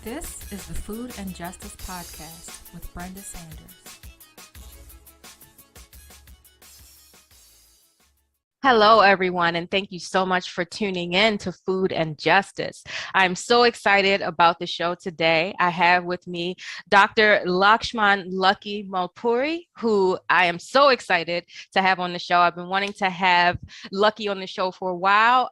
This is the Food and Justice Podcast with Brenda Sanders. Hello, everyone, and thank you so much for tuning in to Food and Justice. I'm so excited about the show today. I have with me Dr. Lakshman Lucky Mulpuri, who I am so excited to have on the show. I've been wanting to have Lucky on the show for a while.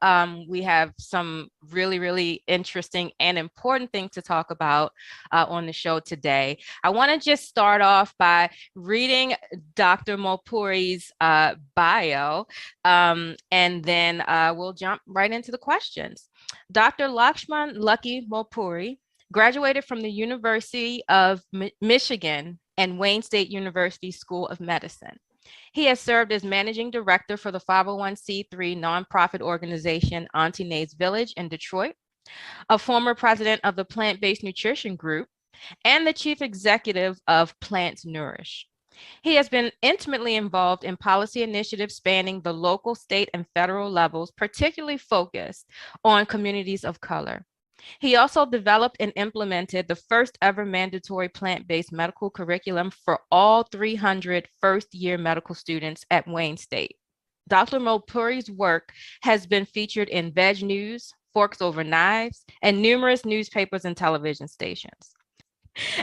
We have some really interesting and important things to talk about on the show today. I want to just start off by reading Dr. Mulpuri's bio. And then we'll jump right into the questions. Dr. Lakshman Lucky Mulpuri graduated from the University of Michigan and Wayne State University School of Medicine. He has served as managing director for the 501c3 nonprofit organization Auntie Village in Detroit, a former president of the Plant-Based Nutrition Group, and the chief executive of PlantsNourish. He has been intimately involved in policy initiatives spanning the local, state, and federal levels, particularly focused on communities of color. He also developed and implemented the first ever mandatory plant-based medical curriculum for all 300 first-year medical students at Wayne State. Dr. Mulpuri's work has been featured in VegNews, Forks Over Knives, and numerous newspapers and television stations.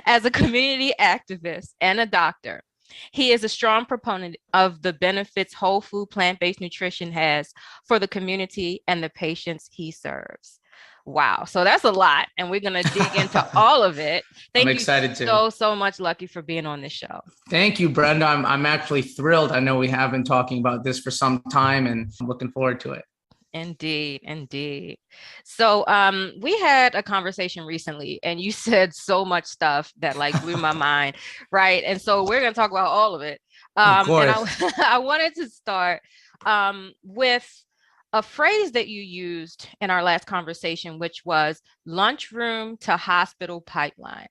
As a community activist and a doctor, he is a strong proponent of the benefits whole food plant-based nutrition has for the community and the patients he serves. Wow. So that's a lot. And we're going to dig into all of it. I'm excited so much, Lucky, for being on this show. Thank you, Brenda. I'm actually thrilled. I know we have been talking about this for some time and I'm looking forward to it. Indeed. So we had a conversation recently and you said so much stuff that like blew my mind, right? And so we're going to talk about all of it. Of course. And I wanted to start with a phrase that you used in our last conversation, which was lunchroom to hospital pipeline.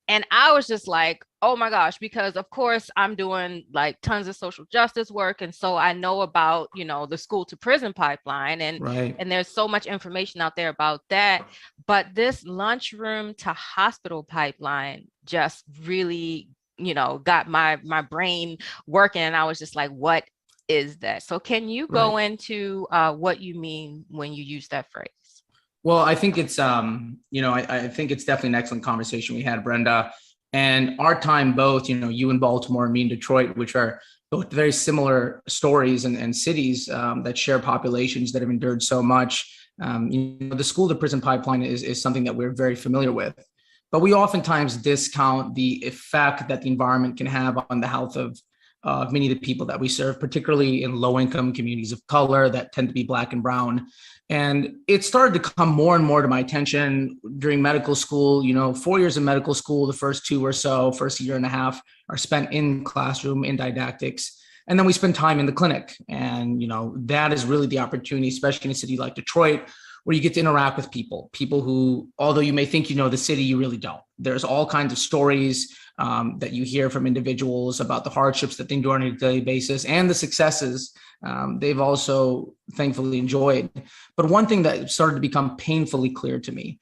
And I was just like, oh my gosh, because of course I'm doing like tons of social justice work. And so I know about, the school to prison pipeline and there's so much information out there about that. But this lunchroom to hospital pipeline just really, got my brain working. And I was just like, what is that? So can you go into what you mean when you use that phrase? Well, I think it's, I think it's definitely an excellent conversation we had, Brenda. And our time, both, you in Baltimore and me in Detroit, which are both very similar stories and cities that share populations that have endured so much. The school to prison pipeline is something that we're very familiar with. But we oftentimes discount the effect that the environment can have on the health of many of the people that we serve, particularly in low-income communities of color that tend to be Black and brown. And it started to come more and more to my attention during medical school. 4 years of medical school, the first first year and a half are spent in classroom, in didactics. And then we spend time in the clinic. And, that is really the opportunity, especially in a city like Detroit, where you get to interact with people who, although you may think you know the city, you really don't. There's all kinds of stories that you hear from individuals about the hardships that they endure on a daily basis and the successes they've also thankfully enjoyed. But one thing that started to become painfully clear to me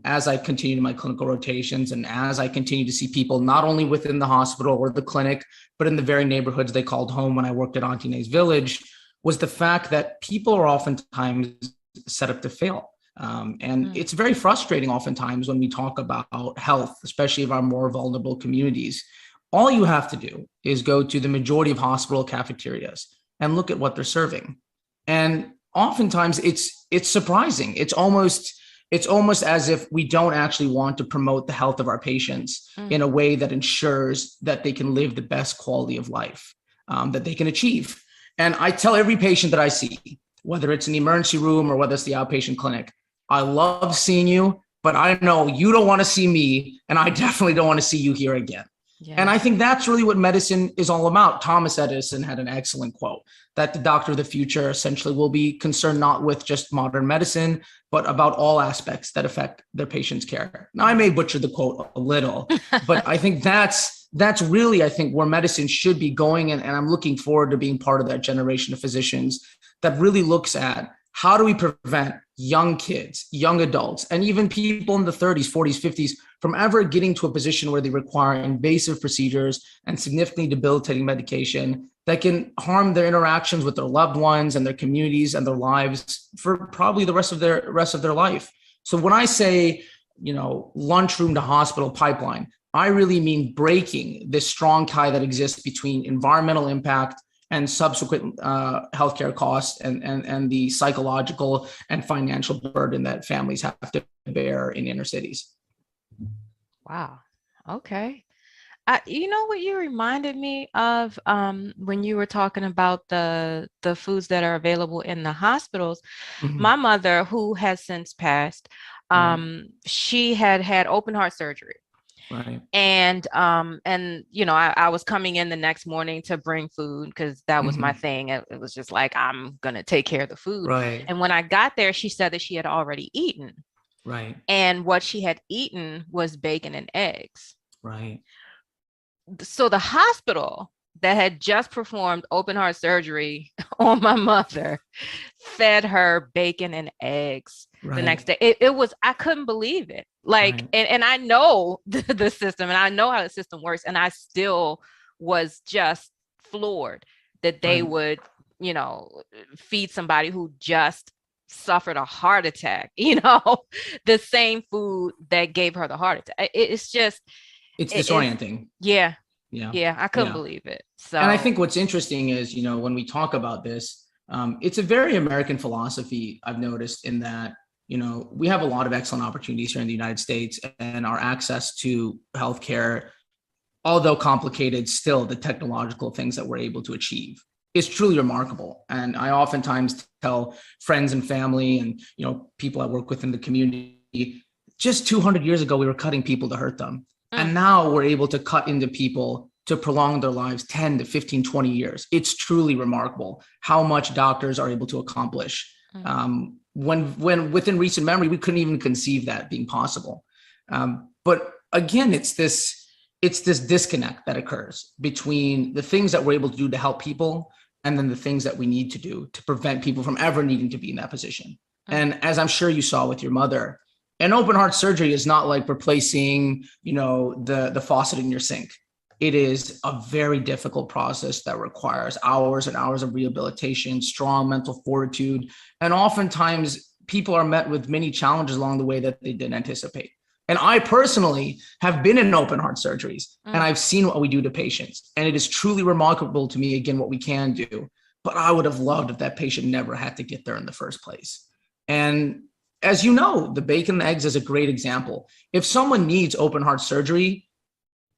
as I continued my clinical rotations and as I continue to see people not only within the hospital or the clinic, but in the very neighborhoods they called home when I worked at Auntie Village, was the fact that people are oftentimes set up to fail. And it's very frustrating oftentimes when we talk about health, especially of our more vulnerable communities. All you have to do is go to the majority of hospital cafeterias and look at what they're serving. And oftentimes it's surprising. It's almost as if we don't actually want to promote the health of our patients in a way that ensures that they can live the best quality of life that they can achieve. And I tell every patient that I see, whether it's in the emergency room or whether it's the outpatient clinic, I love seeing you, but I know you don't want to see me, and I definitely don't want to see you here again. Yeah. And I think that's really what medicine is all about. Thomas Edison had an excellent quote that the doctor of the future essentially will be concerned not with just modern medicine, but about all aspects that affect their patient's care. Now, I may butcher the quote a little, but I think that's really, I think, where medicine should be going. And I'm looking forward to being part of that generation of physicians that really looks at how do we prevent young kids, young adults, and even people in the 30s, 40s, 50s from ever getting to a position where they require invasive procedures and significantly debilitating medication that can harm their interactions with their loved ones and their communities and their lives for probably the rest of their life. So when I say, lunchroom to hospital pipeline, I really mean breaking this strong tie that exists between environmental impact and subsequent healthcare costs and the psychological and financial burden that families have to bear in inner cities. Wow. Okay. You know what you reminded me of when you were talking about the foods that are available in the hospitals. Mm-hmm. My mother, who has since passed, she had open heart surgery. Right. And I was coming in the next morning to bring food because that was my thing. It was just like, I'm gonna take care of the food. Right. And when I got there, she said that she had already eaten. Right. And what she had eaten was bacon and eggs. Right. So the hospital that had just performed open heart surgery on my mother fed her bacon and eggs the next day. It was, I couldn't believe it. Like, and I know the system and I know how the system works. And I still was just floored that they would, feed somebody who just suffered a heart attack, the same food that gave her the heart attack. It's disorienting. Yeah. I couldn't believe it. So, and I think what's interesting is, when we talk about this, it's a very American philosophy, I've noticed, in that, we have a lot of excellent opportunities here in the United States, and our access to healthcare, although complicated, still the technological things that we're able to achieve is truly remarkable. And I oftentimes tell friends and family and, people I work with in the community, just 200 years ago, we were cutting people to hurt them. And now we're able to cut into people to prolong their lives 10 to 15, 20 years. It's truly remarkable how much doctors are able to accomplish. When within recent memory, we couldn't even conceive that being possible. But again, it's this disconnect that occurs between the things that we're able to do to help people and then the things that we need to do to prevent people from ever needing to be in that position. And as I'm sure you saw with your mother, an open heart surgery is not like replacing, the faucet in your sink. It is a very difficult process that requires hours and hours of rehabilitation, strong mental fortitude. And oftentimes people are met with many challenges along the way that they didn't anticipate. And I personally have been in open heart surgeries and I've seen what we do to patients. And it is truly remarkable to me, again, what we can do. But I would have loved if that patient never had to get there in the first place. And as you know, the bacon and eggs is a great example. If someone needs open heart surgery,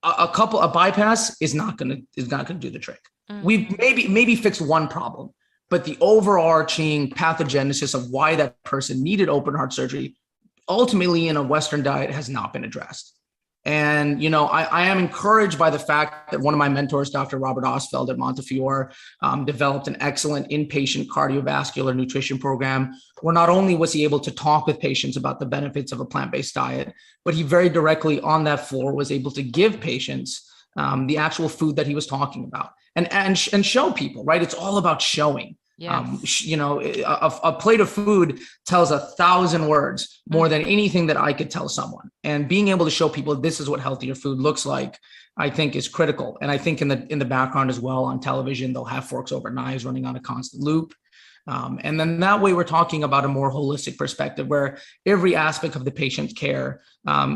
a bypass is not going to do the trick. We've maybe fixed one problem, but the overarching pathogenesis of why that person needed open heart surgery, ultimately in a Western diet, has not been addressed. And, I am encouraged by the fact that one of my mentors, Dr. Robert Osfeld at Montefiore, developed an excellent inpatient cardiovascular nutrition program, where not only was he able to talk with patients about the benefits of a plant-based diet, but he very directly on that floor was able to give patients the actual food that he was talking about and show people, right? It's all about showing. Yes. A plate of food tells 1,000 words more than anything that I could tell someone. And being able to show people this is what healthier food looks like, I think is critical. And I think in the background as well on television, they'll have forks over knives running on a constant loop. And then that way we're talking about a more holistic perspective where every aspect of the patient's care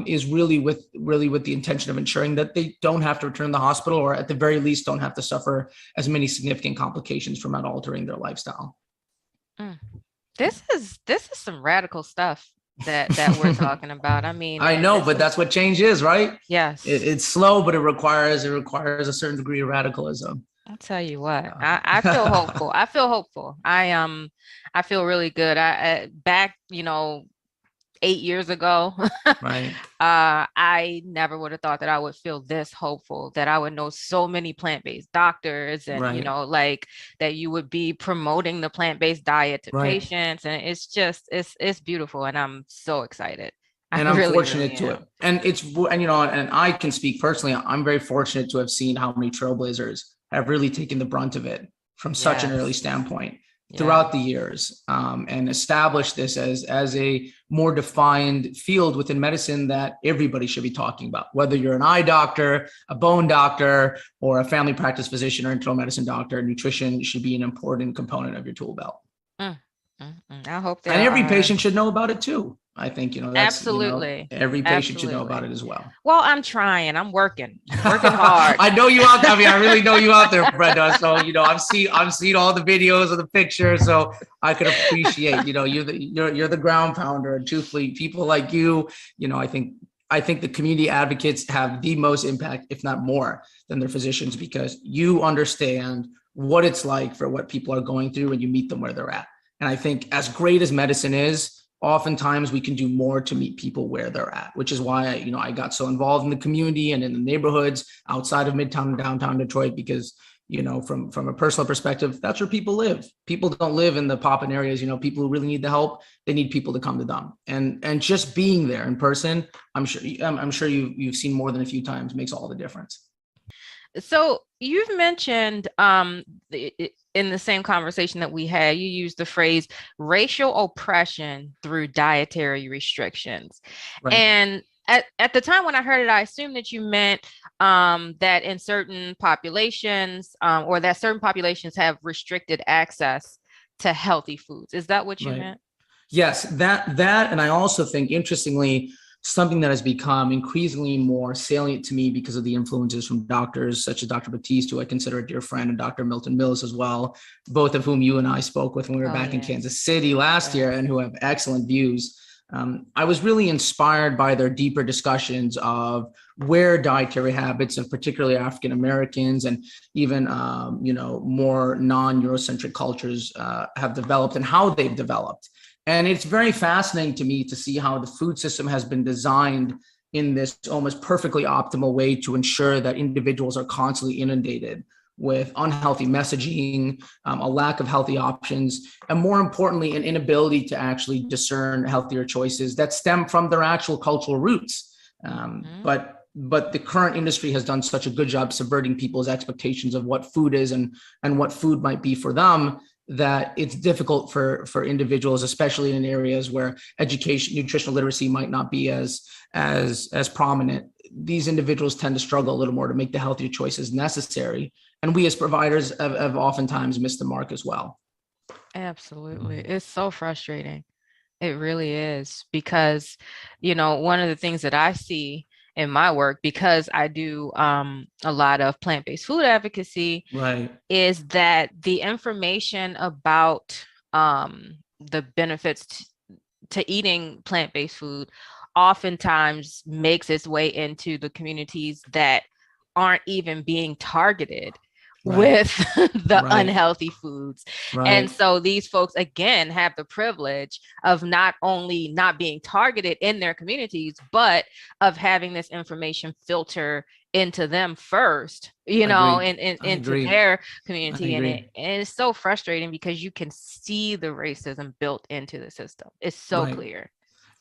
is really with the intention of ensuring that they don't have to return to the hospital, or at the very least don't have to suffer as many significant complications from not altering their lifestyle. This is some radical stuff that we're talking about. I mean, I know, but that's what change is, right? Yes. It's slow, but it requires a certain degree of radicalism. I'll tell you what, I feel hopeful. I feel hopeful. I feel really good. I back, 8 years ago, right. I never would have thought that I would feel this hopeful, that I would know so many plant-based doctors and, like that you would be promoting the plant-based diet to patients. And it's just, it's beautiful. And I'm so excited. And I'm fortunate to it. And and I can speak personally, I'm very fortunate to have seen how many trailblazers have really taken the brunt of it from such an early standpoint. throughout the years, and established this as a more defined field within medicine that everybody should be talking about, whether you're an eye doctor, a bone doctor, or a family practice physician or internal medicine doctor. Nutrition should be an important component of your tool belt. I hope that. And every patient should know about it too. I think, that's absolutely every patient should know about it as well. Well, I'm trying. I'm working hard. I know you out there. I mean, I really know you out there, Brenda. So, I'm seeing all the videos of the pictures. So I could appreciate, you're the ground pounder. And truthfully, people like you, I think the community advocates have the most impact, if not more, than their physicians, because you understand what it's like for what people are going through and you meet them where they're at. And I think as great as medicine is, oftentimes we can do more to meet people where they're at, which is why, I got so involved in the community and in the neighborhoods outside of Midtown and downtown Detroit, because, from a personal perspective, that's where people live. People don't live in the poppin' areas. People who really need the help, they need people to come to them. And just being there in person, I'm sure you've seen more than a few times, makes all the difference. So you've mentioned in the same conversation that we had, you used the phrase racial oppression through dietary restrictions. Right. And at the time when I heard it, I assumed that you meant that in certain populations or that certain populations have restricted access to healthy foods. Is that what you meant? Yes, that. And I also think, interestingly, something that has become increasingly more salient to me because of the influences from doctors such as Dr. Batiste, who I consider a dear friend, and Dr. Milton Mills as well, both of whom you and I spoke with when we were back in Kansas City last year, and who have excellent views. I was really inspired by their deeper discussions of where dietary habits of particularly African Americans and even more non-Eurocentric cultures have developed and how they've developed. And it's very fascinating to me to see how the food system has been designed in this almost perfectly optimal way to ensure that individuals are constantly inundated with unhealthy messaging, a lack of healthy options, and more importantly, an inability to actually discern healthier choices that stem from their actual cultural roots. But the current industry has done such a good job subverting people's expectations of what food is and what food might be for them, that it's difficult for individuals, especially in areas where education, nutritional literacy might not be as prominent. These individuals tend to struggle a little more to make the healthier choices necessary. And we as providers have oftentimes missed the mark as well. Absolutely. It's so frustrating. It really is, because, one of the things that I see in my work, because I do a lot of plant-based food advocacy, right, is that the information about the benefits to eating plant-based food oftentimes makes its way into the communities that aren't even being targeted with the unhealthy foods. And so these folks, again, have the privilege of not only not being targeted in their communities, but of having this information filter into them first, into their community. And it's so frustrating because you can see the racism built into the system. It's so clear.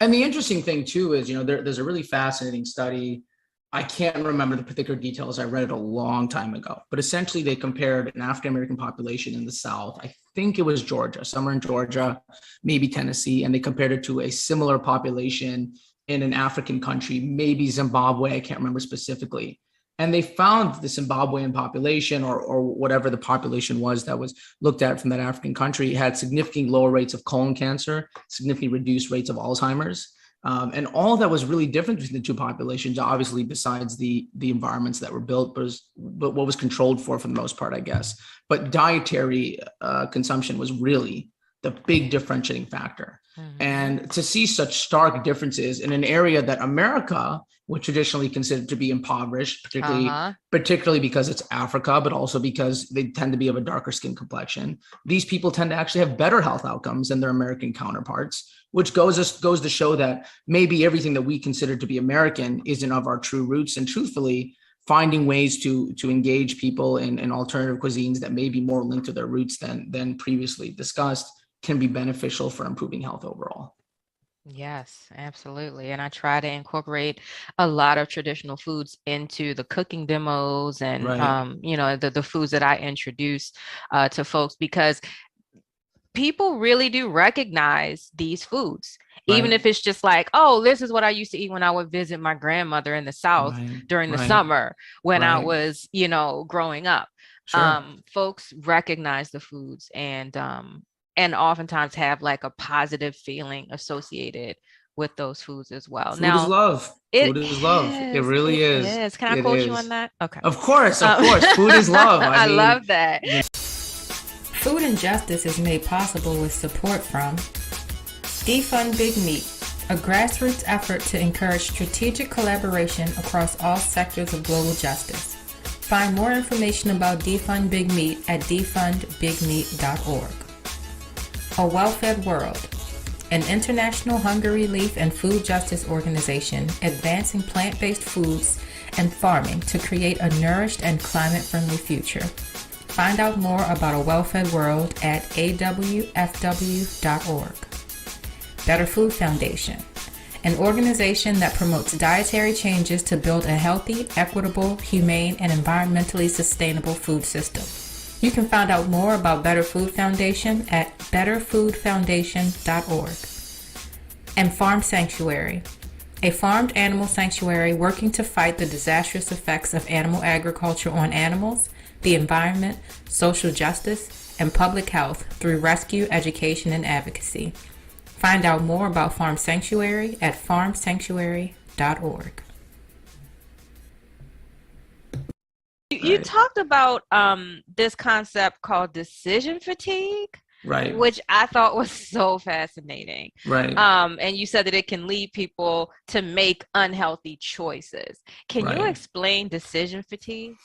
And the interesting thing too is, there's a really fascinating study. I can't remember the particular details. I read it a long time ago, but essentially they compared an African-American population in the South. I think it was Georgia, somewhere in Georgia, maybe Tennessee. And they compared it to a similar population in an African country, maybe Zimbabwe. I can't remember specifically. And they found the Zimbabwean population or whatever the population was that was looked at from that African country had significantly lower rates of colon cancer, significantly reduced rates of Alzheimer's. And all that was really different between the two populations, obviously, besides the environments that were built, but what was controlled for the most part, I guess. But dietary consumption was really the big differentiating factor. And to see such stark differences in an area that America would traditionally consider to be impoverished, particularly because it's Africa, but also because they tend to be of a darker skin complexion. These people tend to actually have better health outcomes than their American counterparts, which goes to show that maybe everything that we consider to be American isn't of our true roots. And truthfully, finding ways to engage people in alternative cuisines that may be more linked to their roots than previously discussed can be beneficial for improving health overall. Yes, absolutely. And I try to incorporate a lot of traditional foods into the cooking demos and, the foods that I introduce to folks, because people really do recognize these foods, even Right. if it's just like, oh, this is what I used to eat when I would visit my grandmother in the South Right. during the Right. summer when I Right. was, growing up. Sure. Folks recognize the foods and oftentimes have like a positive feeling associated with those foods as well. Food is Now, love. Food is love. It really is. Can I It quote you on is. that? Okay. Of course. Food is love. I mean, love that. Food and Justice is made possible with support from Defund Big Meat, a grassroots effort to encourage strategic collaboration across all sectors of global justice. Find more information about Defund Big Meat at defundbigmeat.org. A Well-Fed World, an international hunger relief and food justice organization advancing plant-based foods and farming to create a nourished and climate-friendly future. Find out more about A Well-Fed World at awfw.org. Better Food Foundation, an organization that promotes dietary changes to build a healthy, equitable, humane, and environmentally sustainable food system. You can find out more about Better Food Foundation at betterfoodfoundation.org. And Farm Sanctuary, a farmed animal sanctuary working to fight the disastrous effects of animal agriculture on animals, the environment, social justice, and public health through rescue, education, and advocacy. Find out more about Farm Sanctuary at farmsanctuary.org. You talked about this concept called decision fatigue, right, which I thought was so fascinating. Right. And you said that it can lead people to make unhealthy choices. Can you explain decision fatigue?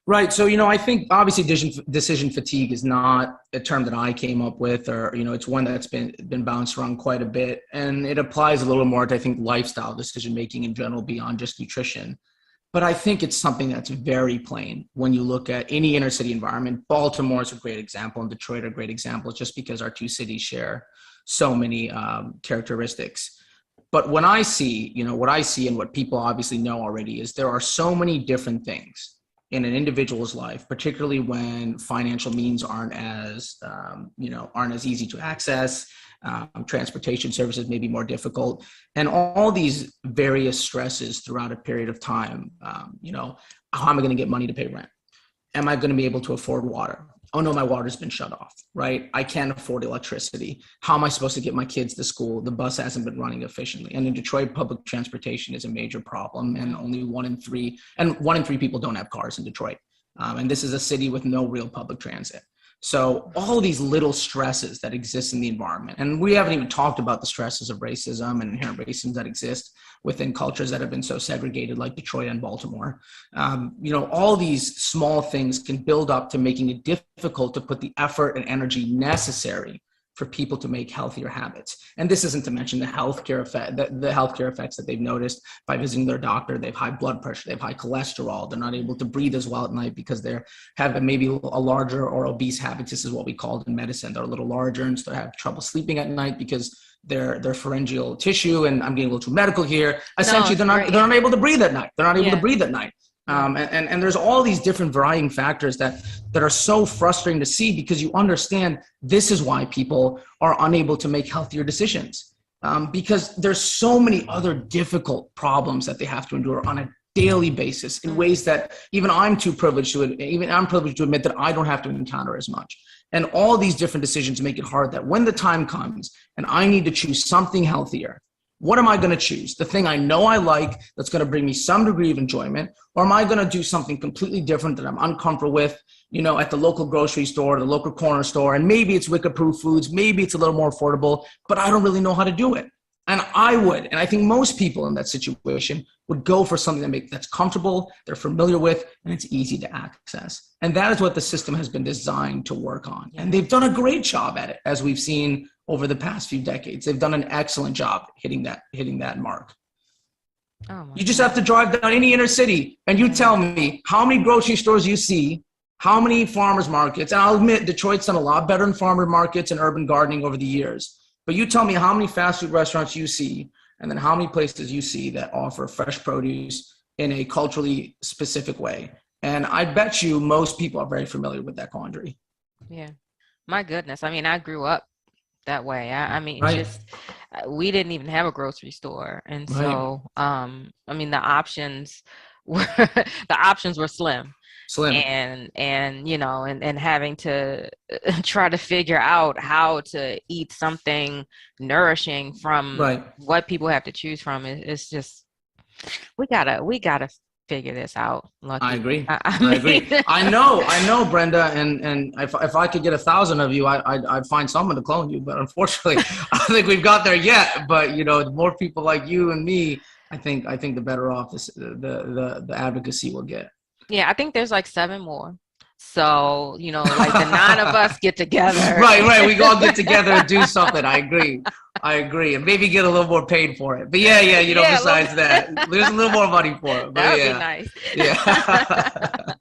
Right. So, I think obviously decision fatigue is not a term that I came up with, or, it's one that's been bounced around quite a bit. And it applies a little more to, I think, lifestyle decision making in general beyond just nutrition. But I think it's something that's very plain when you look at any inner city environment. Baltimore is a great example, and Detroit are great examples, just because our two cities share so many characteristics. But when I see, what I see and what people obviously know already is there are so many different things in an individual's life, particularly when financial means aren't as easy to access. Transportation services may be more difficult, and all these various stresses throughout a period of time. How am I going to get money to pay rent? Am I going to be able to afford water? Oh no, my water's been shut off, right? I can't afford electricity. How am I supposed to get my kids to school? The bus hasn't been running efficiently. And in Detroit, public transportation is a major problem, and only 1 in 3 people don't have cars in Detroit. And this is a city with no real public transit. So all these little stresses that exist in the environment, and we haven't even talked about the stresses of racism and inherent racism that exist within cultures that have been so segregated, like Detroit and Baltimore. All these small things can build up to making it difficult to put the effort and energy necessary for people to make healthier habits. And this isn't to mention the healthcare effects that they've noticed by visiting their doctor. They have high blood pressure, they have high cholesterol, they're not able to breathe as well at night because they have maybe a larger or obese habits. This is what we call in medicine. They're a little larger, and so they have trouble sleeping at night because their pharyngeal tissue, and I'm getting a little too medical here, essentially they're not able to breathe at night. They're not able to breathe at night. And there's all these different varying factors that are so frustrating to see, because you understand this is why people are unable to make healthier decisions, because there's so many other difficult problems that they have to endure on a daily basis in ways that even I'm privileged to admit that I don't have to encounter as much. And all these different decisions make it hard that when the time comes and I need to choose something healthier, what am I going to choose? The thing I know I like that's going to bring me some degree of enjoyment, or am I going to do something completely different that I'm uncomfortable with, at the local grocery store, the local corner store, and maybe it's WIC-approved foods, maybe it's a little more affordable, but I don't really know how to do it. And I think most people in that situation would go for something that's comfortable, they're familiar with, and it's easy to access. And that is what the system has been designed to work on. And they've done a great job at it, as we've seen over the past few decades. They've done an excellent job hitting that mark. You just have to drive down any inner city and you tell me how many grocery stores you see, how many farmers markets. And I'll admit, Detroit's done a lot better in farmer markets and urban gardening over the years. But you tell me how many fast food restaurants you see, and then how many places you see that offer fresh produce in a culturally specific way. And I bet you most people are very familiar with that quandary. Yeah. My goodness. I mean, I grew up that way. I mean, Right. just we didn't even have a grocery store, and Right. so I mean, the options were slim. Slim. And you know, and having to try to figure out how to eat something nourishing from Right. what people have to choose from. It's just we gotta figure this out. Lucky. I agree. I agree. I know, Brenda, and if I could get 1,000 of you, I'd find someone to clone you. But unfortunately, I don't think we've got there yet. But you know, the more people like you and me, I think the better off the advocacy will get. Yeah, I think there's like 7 more. So, you know, like the 9 of us get together. Right. We all get together and do something. I agree. And maybe get a little more paid for it. But yeah, you know, besides that, there's a little more money for it. But that would be nice. Yeah.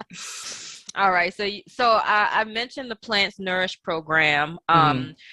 All right. So I mentioned the PlantsNourish program.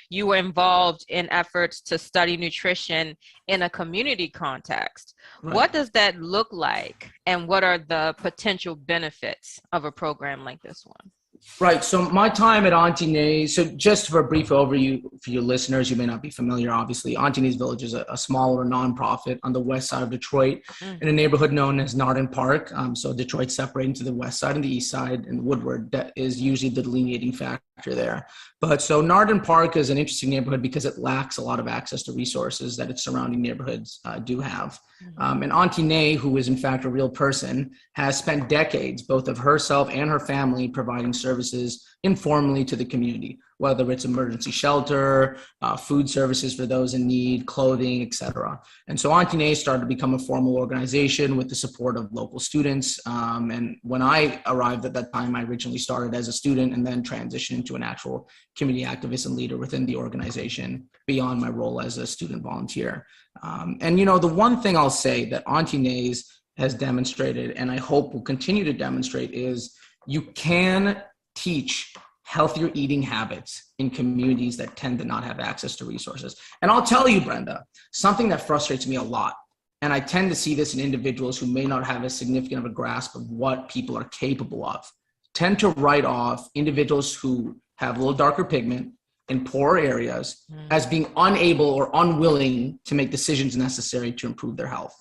You were involved in efforts to study nutrition in a community context. Right. What does that look like? And what are the potential benefits of a program like this one? Right. So my time at Auntie, so just for a brief overview for your listeners, you may not be familiar, obviously. Auntie Village is a smaller nonprofit on the west side of Detroit in a neighborhood known as Narden Park. So Detroit separating to the west side and the east side, and Woodward, that is usually the delineating factor there. But so Narden Park is an interesting neighborhood because it lacks a lot of access to resources that its surrounding neighborhoods do have. And Auntie, who is in fact a real person, has spent decades, both of herself and her family, providing services informally to the community, whether it's emergency shelter, food services for those in need, clothing, etc. And so Auntie started to become a formal organization with the support of local students. And when I arrived at that time, I originally started as a student and then transitioned into an actual community activist and leader within the organization beyond my role as a student volunteer. And, you know, the one thing I'll say that Auntie has demonstrated, and I hope will continue to demonstrate, is you can teach healthier eating habits in communities that tend to not have access to resources. And I'll tell you, Brenda, something that frustrates me a lot, and I tend to see this in individuals who may not have as significant of a grasp of what people are capable of, tend to write off individuals who have a little darker pigment in poorer areas as being unable or unwilling to make decisions necessary to improve their health.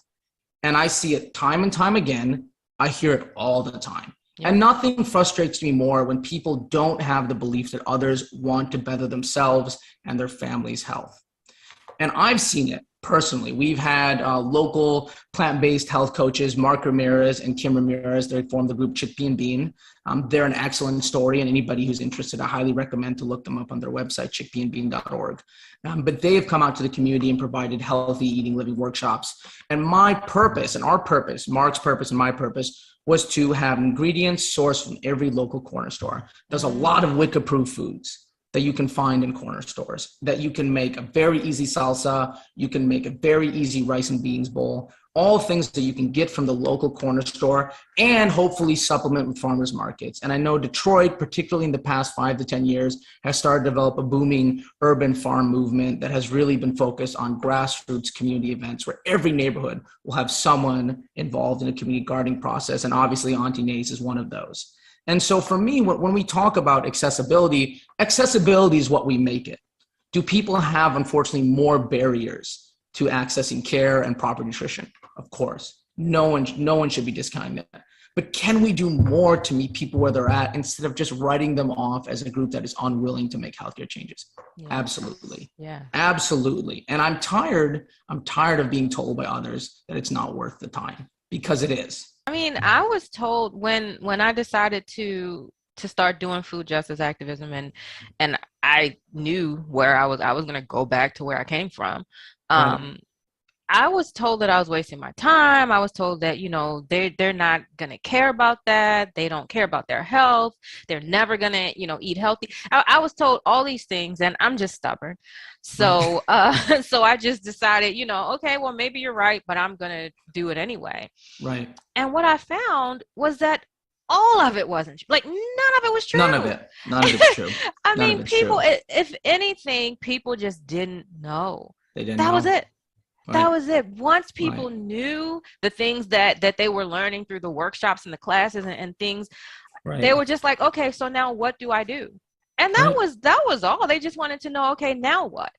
And I see it time and time again. I hear it all the time. Yeah. And nothing frustrates me more when people don't have the belief that others want to better themselves and their family's health. And I've seen it personally. We've had local plant-based health coaches, Mark Ramirez and Kim Ramirez. They formed the group Chickpea and Bean. They're an excellent story, and anybody who's interested, I highly recommend to look them up on their website, chickpeaandbean.org. But they have come out to the community and provided healthy eating living workshops. And my purpose and our purpose, Mark's purpose and my purpose, was to have ingredients sourced from every local corner store. There's a lot of WIC-approved foods that you can find in corner stores, that you can make a very easy salsa, you can make a very easy rice and beans bowl, all things that you can get from the local corner store and hopefully supplement with farmers markets. And I know Detroit, particularly in the past 5 to 10 years, has started to develop a booming urban farm movement that has really been focused on grassroots community events where every neighborhood will have someone involved in a community gardening process. And obviously Auntie is one of those. And so for me, when we talk about accessibility is what we make it. Do people have, unfortunately, more barriers to accessing care and proper nutrition? Of course, no one should be discounting that. But can we do more to meet people where they're at instead of just writing them off as a group that is unwilling to make healthcare changes? Yeah. Absolutely. Yeah. Absolutely. And I'm tired of being told by others that it's not worth the time, because it is. I mean, I was told when I decided to start doing food justice activism, and I knew where I was going to go back to where I came from. I was told that I was wasting my time. I was told that, you know, they're not going to care about that. They don't care about their health. They're never going to, you know, eat healthy. I was told all these things, and I'm just stubborn. So, so I just decided, you know, okay, well, maybe you're right, but I'm going to do it anyway. Right. And what I found was that all of it wasn't, like, none of it was true. None of it's true. I mean, people, if anything, people just didn't know. They didn't know. That was it. Right. That was it. Once people knew the things that they were learning through the workshops and the classes and things, they were just like, okay, so now what do I do? And that was all. They just wanted to know, okay, now what?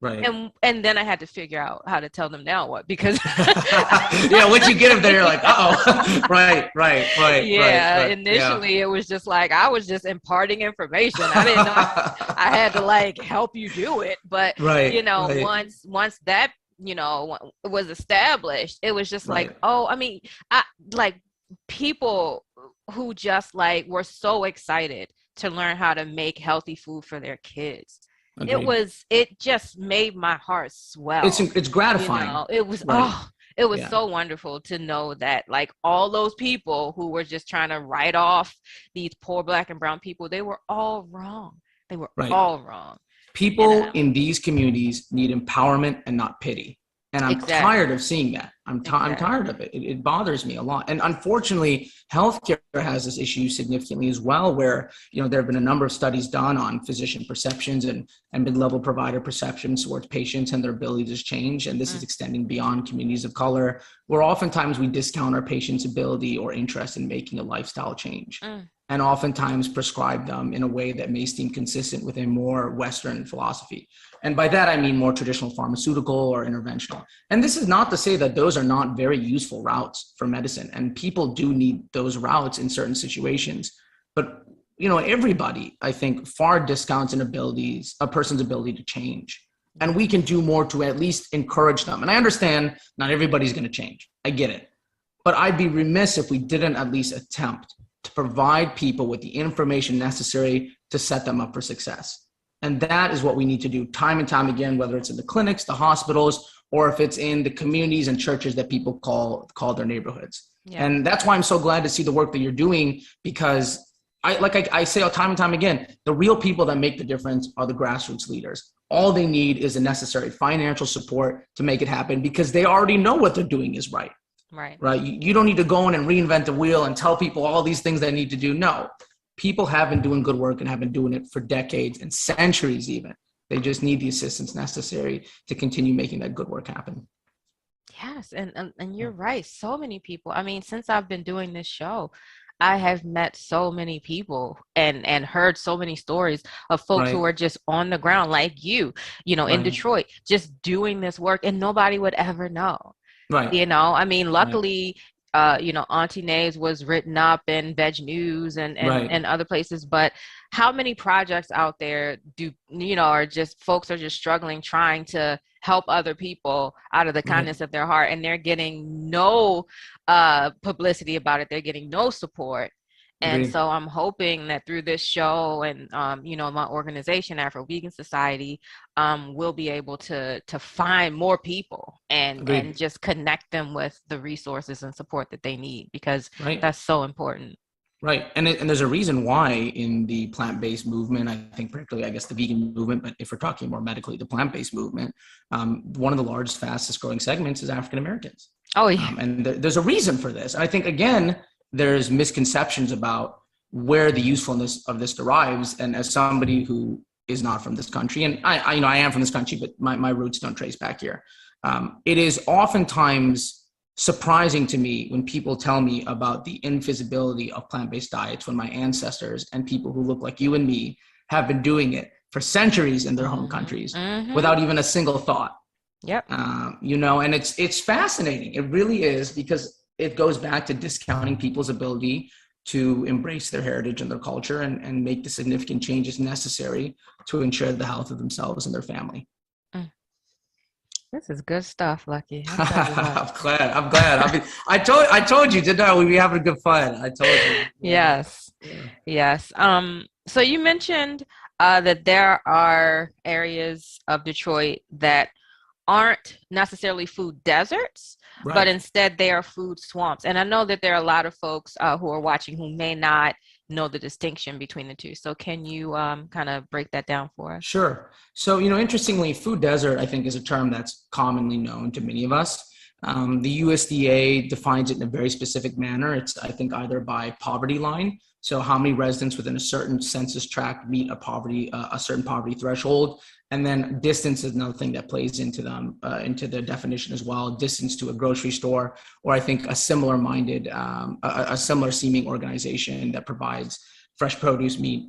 Right. And then I had to figure out how to tell them now what, because yeah, once you get them there, you're like, uh-oh. right. Yeah, Right. initially it was just like I was just imparting information. I didn't know I had to like help you do it. But once that, was established, it was just like, oh, I mean, I like people who just like were so excited to learn how to make healthy food for their kids. Agreed. It just made my heart swell. It's gratifying. It was so wonderful to know that like all those people who were just trying to write off these poor Black and brown people, they were all wrong. They were all wrong. People in these communities need empowerment and not pity. And I'm tired of seeing that. I'm tired of it. It bothers me a lot. And unfortunately, healthcare has this issue significantly as well, where, there have been a number of studies done on physician perceptions and mid-level provider perceptions towards patients and their ability to change. And this is extending beyond communities of color, where oftentimes we discount our patients' ability or interest in making a lifestyle change. And oftentimes prescribe them in a way that may seem consistent with a more Western philosophy. And by that, I mean more traditional pharmaceutical or interventional. And this is not to say that those are not very useful routes for medicine. And people do need those routes in certain situations. But, everybody, I think, far discounts a person's ability to change. And we can do more to at least encourage them. And I understand not everybody's going to change. I get it. But I'd be remiss if we didn't at least attempt to provide people with the information necessary to set them up for success. And that is what we need to do time and time again, whether it's in the clinics, the hospitals, or if it's in the communities and churches that people call their neighborhoods. Yeah. And that's why I'm so glad to see the work that you're doing, because I say all time and time again, the real people that make the difference are the grassroots leaders. All they need is the necessary financial support to make it happen, because they already know what they're doing is right. Right. You don't need to go in and reinvent the wheel and tell people all these things they need to do. No, people have been doing good work and have been doing it for decades and centuries even. They just need the assistance necessary to continue making that good work happen. Yes. And you're right. So many people. I mean, since I've been doing this show, I have met so many people and heard so many stories of folks who are just on the ground like you, in Detroit, just doing this work, and nobody would ever know. Right. I mean, luckily, Auntie Nays was written up in VegNews and other places, but how many projects out there are just folks are just struggling, trying to help other people out of the kindness of their heart, and they're getting no publicity about it. They're getting no support. And so I'm hoping that through this show and, my organization, Afro-Vegan Society, we'll be able to find more people and just connect them with the resources and support that they need, because that's so important. Right. And there's a reason why in the plant-based movement, I think particularly, I guess, the vegan movement, but if we're talking more medically, the plant-based movement, one of the largest, fastest growing segments is African-Americans. Oh, yeah. And there's a reason for this. And I think, again, there's misconceptions about where the usefulness of this derives. And as somebody who is not from this country, and I am from this country, but my roots don't trace back here. It is oftentimes surprising to me when people tell me about the infeasibility of plant-based diets, when my ancestors and people who look like you and me have been doing it for centuries in their home countries without even a single thought. Yep. And it's fascinating. It really is, because it goes back to discounting people's ability to embrace their heritage and their culture and make the significant changes necessary to ensure the health of themselves and their family. This is good stuff, Lucky. I'm glad. I told you, didn't I? We'd be having good fun. I told you. Yes. Yes. So you mentioned that there are areas of Detroit that aren't necessarily food deserts, but instead they are food swamps. And I know that there are a lot of folks who are watching who may not know the distinction between the two. So can you kind of break that down for us? Sure. So, interestingly, food desert, I think, is a term that's commonly known to many of us. The USDA defines it in a very specific manner. It's, I think, either by poverty line. So how many residents within a certain census tract meet a certain poverty threshold. And then distance is another thing that plays into the definition as well. Distance to a grocery store, or I think a similar seeming organization that provides fresh produce, meat,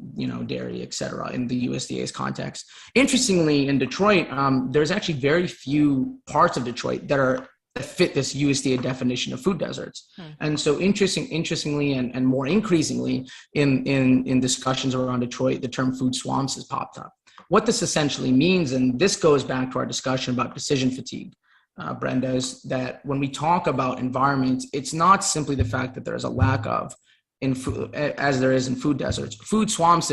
dairy, et cetera, in the USDA's context. Interestingly, in Detroit, there's actually very few parts of Detroit that fit this USDA definition of food deserts. And so interestingly, and more increasingly in discussions around Detroit, the term food swamps has popped up. What this essentially means, and this goes back to our discussion about decision fatigue, Brenda, is that when we talk about environments, it's not simply the fact that there's a lack of in food, as there is in food deserts. Food swamps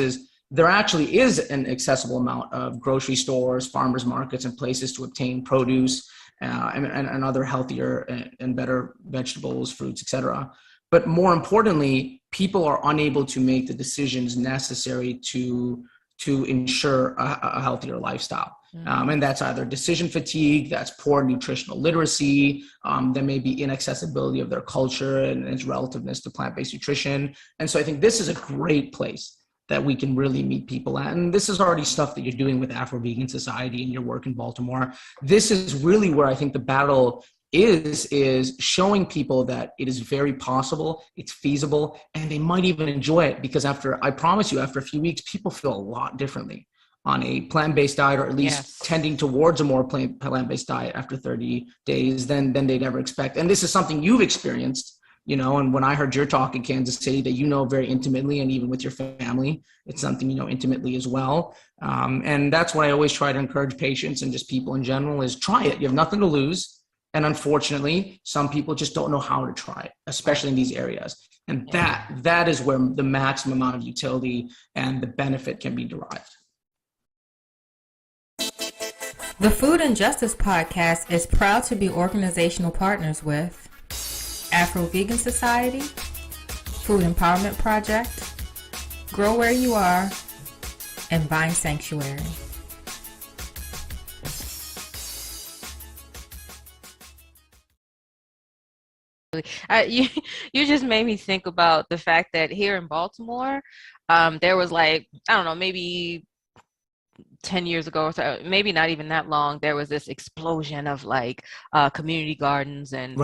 there actually is an accessible amount of grocery stores, farmers markets, and places to obtain produce and other healthier and better vegetables, fruits, et cetera. But more importantly, people are unable to make the decisions necessary to ensure a healthier lifestyle. And that's either decision fatigue, that's poor nutritional literacy, there may be inaccessibility of their culture and its relativeness to plant-based nutrition. And so I think this is a great place that we can really meet people at. And this is already stuff that you're doing with Afro-Vegan Society and your work in Baltimore. This is really where I think the battle is showing people that it is very possible, it's feasible, and they might even enjoy it, because I promise you, after a few weeks, people feel a lot differently on a plant-based diet, or at least tending towards a more plant-based diet after 30 days than they'd ever expect. And this is something you've experienced, and when I heard your talk in Kansas City that very intimately, and even with your family, it's something intimately as well. And that's why I always try to encourage patients and just people in general is try it. You have nothing to lose. And unfortunately, some people just don't know how to try it, especially in these areas. And that is where the maximum amount of utility and the benefit can be derived. The Food and Justice Podcast is proud to be organizational partners with Afro-Vegan Society, Food Empowerment Project, Grow Where You Are, and Vine Sanctuary. You just made me think about the fact that here in Baltimore, there was maybe 10 years ago or so, maybe not even that long, there was this explosion of community gardens and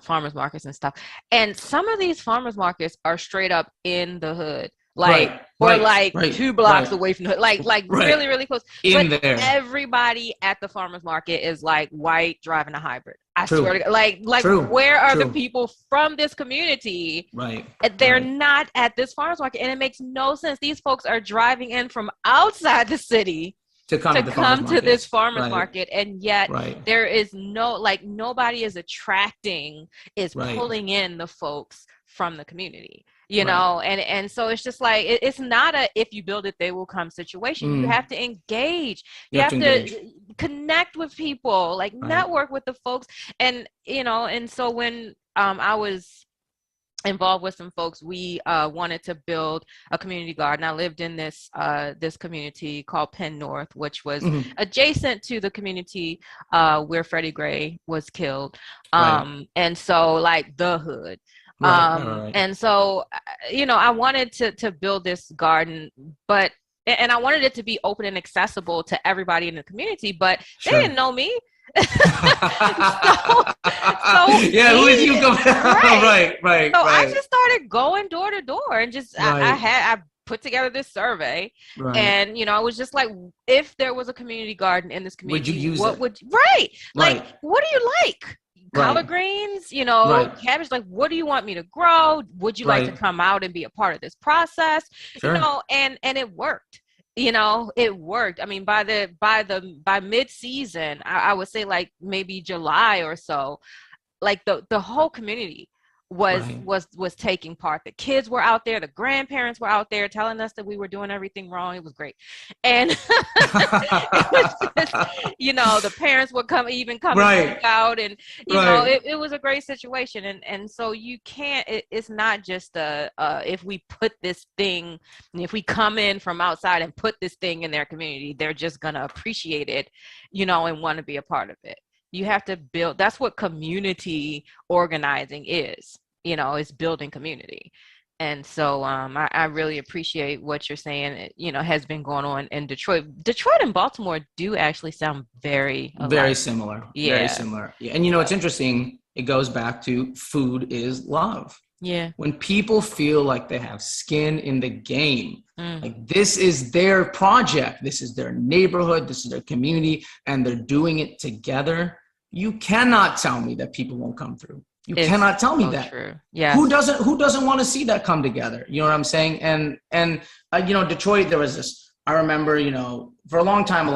farmers markets and stuff. And some of these farmers markets are straight up in the hood. 2 blocks away from the hood, really, really close. But everybody at the farmer's market is white driving a hybrid. I swear to God, where are the people from this community? They're not at this farmer's market, and it makes no sense. These folks are driving in from outside the city to come to this farmer's market, and yet there is nobody is pulling in the folks from the community. And so it's just it's not a if you build it they will come situation. You have to engage, you have to connect with people, network with the folks. And and so when I was involved with some folks, we wanted to build a community garden. I lived in this community called Penn North, which was adjacent to the community where Freddie Gray was killed, and so the hood. And so, I wanted to build this garden, and I wanted it to be open and accessible to everybody in the community, but they didn't know me. Who is you? Right. I just started going door to door and just, I put together this survey, and I was just if there was a community garden in this community, would you use what do you like? Collard greens, cabbage, what do you want me to grow? Would you like to come out and be a part of this process? And it worked. It worked. I mean, by mid-season, I would say maybe July or so, the whole community was taking part. The kids were out there, the grandparents were out there telling us that we were doing everything wrong. It was great. And it was just, the parents would come out, and it was a great situation. And so you can't, it's not just if we put this thing, if we come in from outside and put this thing in their community, they're just gonna appreciate it, and want to be a part of it. You have to build, that's what community organizing is, is building community. And so I really appreciate what you're saying, has been going on in Detroit. Detroit and Baltimore do actually sound very similar. Yeah. Very similar. Yeah. And it's interesting. It goes back to food is love. Yeah. When people feel like they have skin in the game, like this is their project, this is their neighborhood, this is their community, and they're doing it together, you cannot tell me that people won't come through. You cannot tell me that. True. Yeah. Who doesn't want to see that come together? You know what I'm saying? And Detroit, there was this, I remember, for a long time,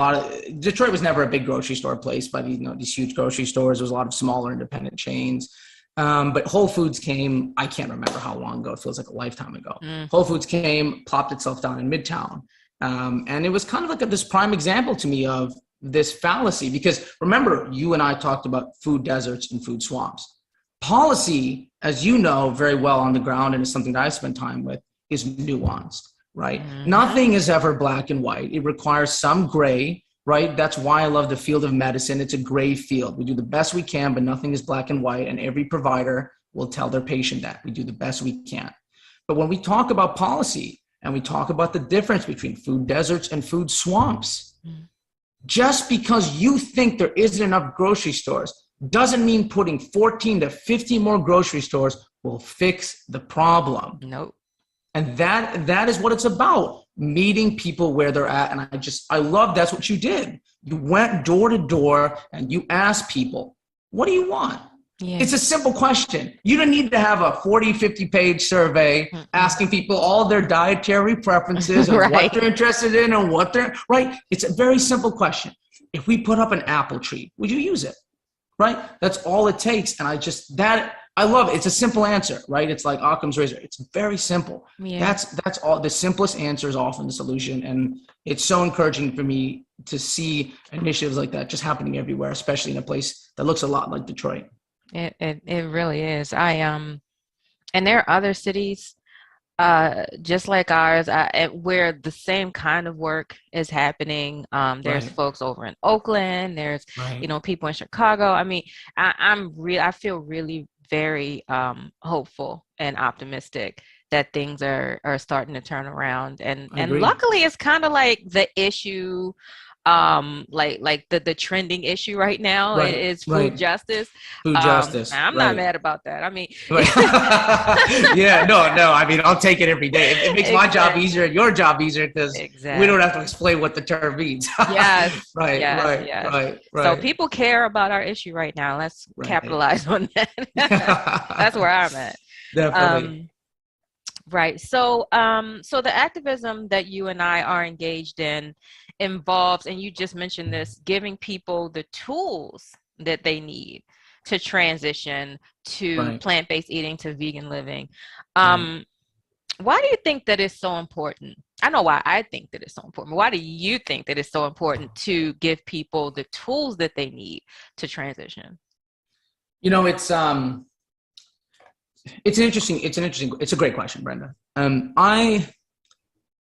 Detroit was never a big grocery store place by these huge grocery stores. There was a lot of smaller independent chains. But Whole Foods came, I can't remember how long ago, it feels like a lifetime ago. Whole Foods came, plopped itself down in Midtown. And it was kind of like this prime example to me of this fallacy, because remember, you and I talked about food deserts and food swamps. Policy, as you know very well on the ground, and it's something that I spend time with, is nuanced, right? Nothing is ever black and white. It requires some gray, right? That's why I love the field of medicine. It's a gray field. We do the best we can, but nothing is black and white. And every provider will tell their patient that we do the best we can. But when we talk about policy and we talk about the difference between food deserts and food swamps, just because you think there isn't enough grocery stores doesn't mean putting 14 to 50 more grocery stores will fix the problem. Nope. And that is what it's about, meeting people where they're at. And I love that's what you did. You went door to door and you asked people, what do you want? Yeah. It's a simple question. You don't need to have a 40, 50 page survey asking people all their dietary preferences and what they're interested in and right. It's a very simple question. If we put up an apple tree, would you use it? Right? That's all it takes. And I love it. It's a simple answer, right? It's like Occam's razor. It's very simple. Yeah. That's all. The simplest answer is often the solution. And it's so encouraging for me to see initiatives like that just happening everywhere, especially in a place that looks a lot like Detroit. It really is. And there are other cities just like ours where the same kind of work is happening. There's folks over in Oakland. There's people in Chicago. I mean, I feel really very hopeful and optimistic that things are starting to turn around, and luckily it's kind of like the issue, like the trending issue right now is food justice. Food justice. I'm not mad about that. I mean, yeah, no. I mean, I'll take it every day. It makes my job easier and your job easier because we don't have to explain what the term means. Yes. Right. So people care about our issue right now. Let's capitalize on that. That's where I'm at. Definitely. Right. So the activism that you and I are engaged in involves, and you just mentioned this, giving people the tools that they need to transition to plant-based eating, to vegan living. Why do you think that is so important? I know why I think that it's so important. Why do you think that it's so important to give people the tools that they need to transition? It's a great question, Brenda.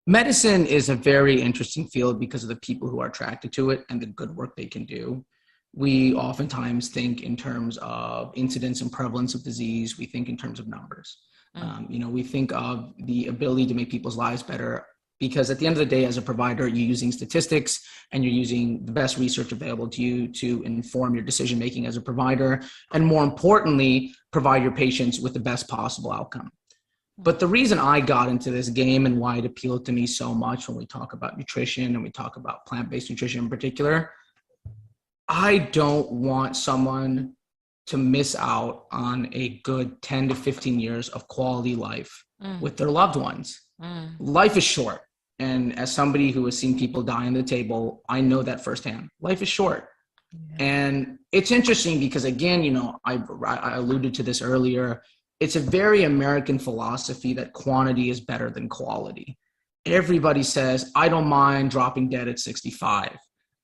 Medicine is a very interesting field because of the people who are attracted to it and the good work they can do. We oftentimes think in terms of incidence and prevalence of disease. We think in terms of numbers. We think of the ability to make people's lives better, because at the end of the day, as a provider, you're using statistics and you're using the best research available to you to inform your decision-making as a provider, and more importantly, provide your patients with the best possible outcome. But the reason I got into this game and why it appealed to me so much when we talk about nutrition and we talk about plant-based nutrition in particular, I don't want someone to miss out on a good 10 to 15 years of quality life with their loved ones. Life is short. And as somebody who has seen people die on the table, I know that firsthand. Life is short. Yeah. And it's interesting because, again, I alluded to this earlier. It's a very American philosophy that quantity is better than quality. Everybody says, I don't mind dropping dead at 65.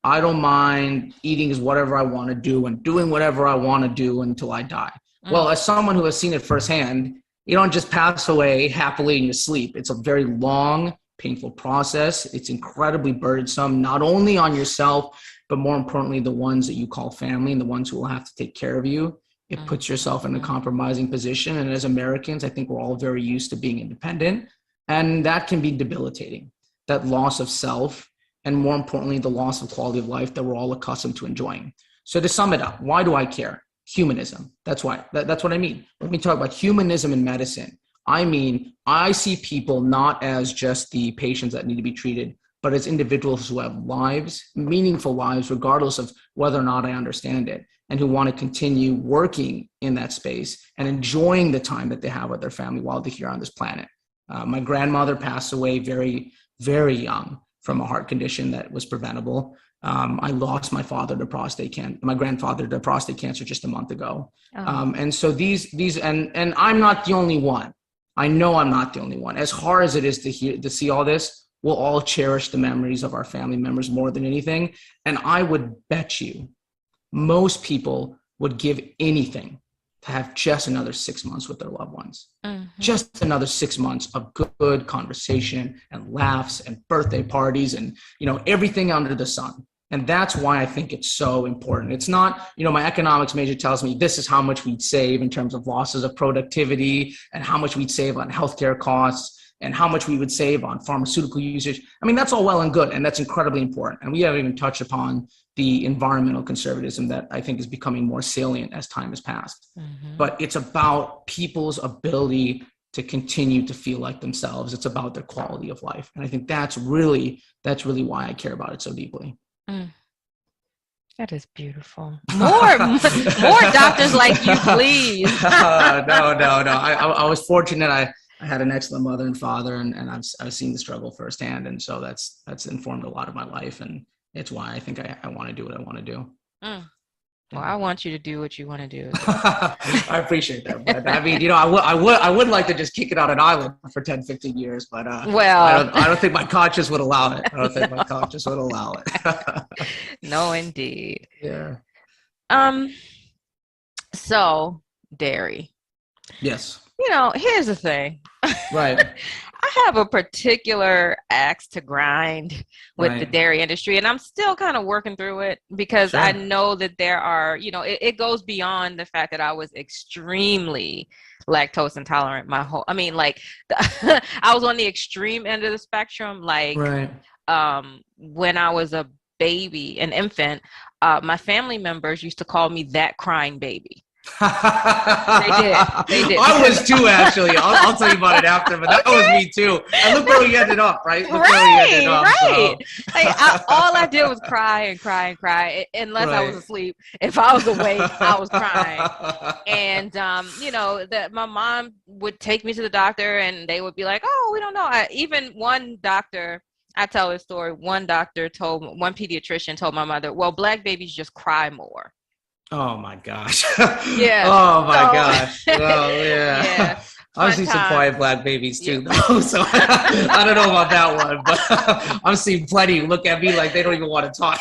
I don't mind eating whatever I want to do and doing whatever I want to do until I die. Well, as someone who has seen it firsthand, you don't just pass away happily in your sleep. It's a very long, painful process. It's incredibly burdensome, not only on yourself, but more importantly, the ones that you call family and the ones who will have to take care of you. It puts yourself in a compromising position. And as Americans, I think we're all very used to being independent. And that can be debilitating, that loss of self, and more importantly, the loss of quality of life that we're all accustomed to enjoying. So to sum it up, why do I care? humanism. That's why. That's what I mean. When we talk about humanism in medicine, I mean, I see people not as just the patients that need to be treated, but as individuals who have lives, meaningful lives, regardless of whether or not I understand it, and who want to continue working in that space and enjoying the time that they have with their family while they're here on this planet. My grandmother passed away very, very young from a heart condition that was preventable. I lost my father to prostate cancer, my grandfather to prostate cancer just a month ago. Oh. And so and I'm not the only one. I know I'm not the only one. As hard as it is to see all this, we'll all cherish the memories of our family members more than anything. And I would bet you most people would give anything to have just another 6 months with their loved ones. Mm-hmm. Just another 6 months of good conversation and laughs and birthday parties and, everything under the sun. And that's why I think it's so important. It's not, my economics major tells me this is how much we'd save in terms of losses of productivity and how much we'd save on healthcare costs and how much we would save on pharmaceutical usage. I mean, that's all well and good, and that's incredibly important. And we haven't even touched upon the environmental conservatism that I think is becoming more salient as time has passed. Mm-hmm. But it's about people's ability to continue to feel like themselves. It's about their quality of life. And I think that's really why I care about it so deeply. Mm. That is beautiful. More doctors like you, please. No. I was fortunate. I had an excellent mother and father, and I've seen the struggle firsthand. And so that's informed a lot of my life. And it's why I think I want to do what I want to do. Mm. Well, I want you to do what you want to do. I appreciate that. But I mean, I would like to just kick it on an island for 10, 15 years, but I don't think my conscience would allow it. No, indeed. Yeah. So dairy. Yes. Here's the thing. Right. I have a particular axe to grind with the dairy industry, and I'm still kind of working through it because I know that there are, it goes beyond the fact that I was extremely lactose intolerant I was on the extreme end of the spectrum. When I was a baby, an infant, my family members used to call me that crying baby. They did. I was too, actually. I'll tell you about it after, but that was me too. And look where we ended up, right? Look where we ended up. Right. So. All I did was cry and cry and cry, unless I was asleep. If I was awake, I was crying. And my mom would take me to the doctor, and they would be like, "Oh, we don't know." Even one doctor. I tell this story. One pediatrician told my mother, "Well, Black babies just cry more." Oh my gosh. Yeah. Oh my gosh. Well, yeah. I've seen some quiet Black babies too, though. So I don't know about that one, but I've seen plenty who look at me like they don't even want to talk.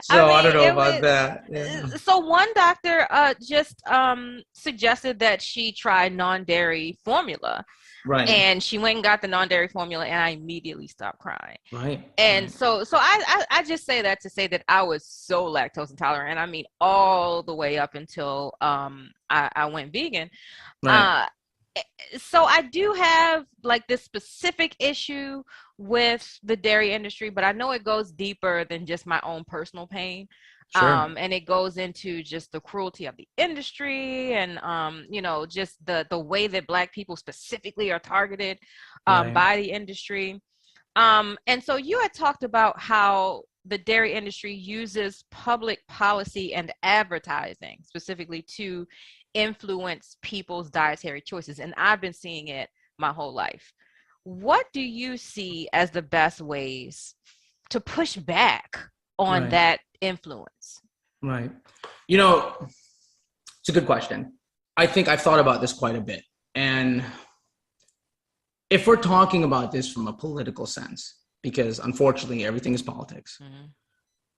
So I don't know about that. Yeah. So one doctor just suggested that she try non-dairy formula. Right. And she went and got the non-dairy formula, and I immediately stopped crying. Right. And so I just say that to say that I was so lactose intolerant, and I mean all the way up until I went vegan. Right. So I do have this specific issue with the dairy industry, but I know it goes deeper than just my own personal pain. Sure. And it goes into just the cruelty of the industry and, just the way that Black people specifically are targeted by the industry. And so you had talked about how the dairy industry uses public policy and advertising specifically to influence people's dietary choices. And I've been seeing it my whole life. What do you see as the best ways to push back on that influence? Right. It's a good question. I think I've thought about this quite a bit. And if we're talking about this from a political sense, because unfortunately everything is politics,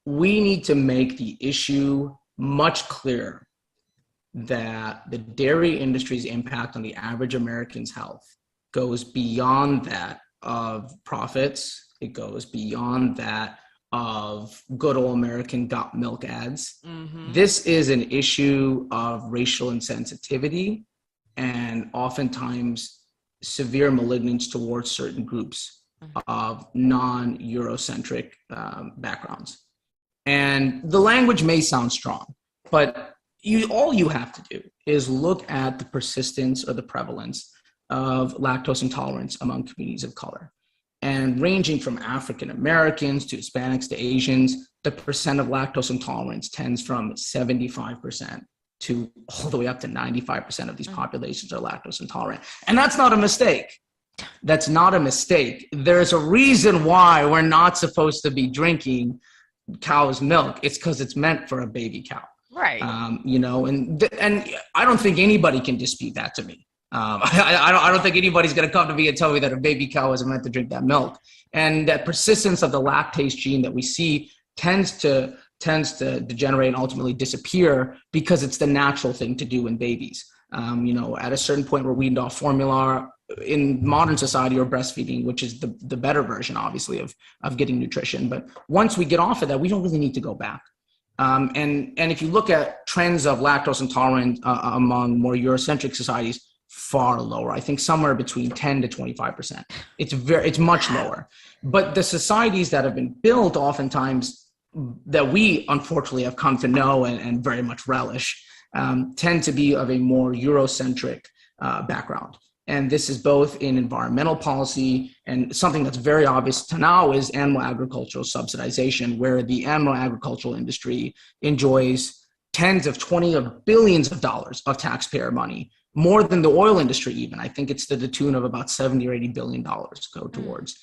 we need to make the issue much clearer that the dairy industry's impact on the average American's health goes beyond that of profits. It goes beyond that of good old American got milk ads. Mm-hmm. This is an issue of racial insensitivity and oftentimes severe malignance towards certain groups of non-Eurocentric backgrounds. And the language may sound strong, But all you have to do is look at the persistence or the prevalence of lactose intolerance among communities of color. And ranging from African Americans to Hispanics to Asians, the percent of lactose intolerance tends from 75% to all the way up to 95% of these populations are lactose intolerant. And that's not a mistake. That's not a mistake. There's a reason why we're not supposed to be drinking cow's milk. It's because it's meant for a baby cow. Right. And I don't think anybody can dispute that to me. I don't think anybody's going to come to me and tell me that a baby cow isn't meant to drink that milk. And that persistence of the lactase gene that we see tends to degenerate and ultimately disappear because it's the natural thing to do in babies. At a certain point, we're weaned off formula in modern society or breastfeeding, which is the better version, obviously, of getting nutrition. But once we get off of that, we don't really need to go back. And if you look at trends of lactose intolerance among more Eurocentric societies, far lower. I think somewhere between 10 to 25%. It's much lower. But the societies that have been built oftentimes that we unfortunately have come to know and very much relish tend to be of a more Eurocentric background. And this is both in environmental policy, and something that's very obvious to now is animal agricultural subsidization, where the animal agricultural industry enjoys tens of 20 of billions of dollars of taxpayer money, more than the oil industry even. I think it's to the tune of about 70 or 80 billion dollars go towards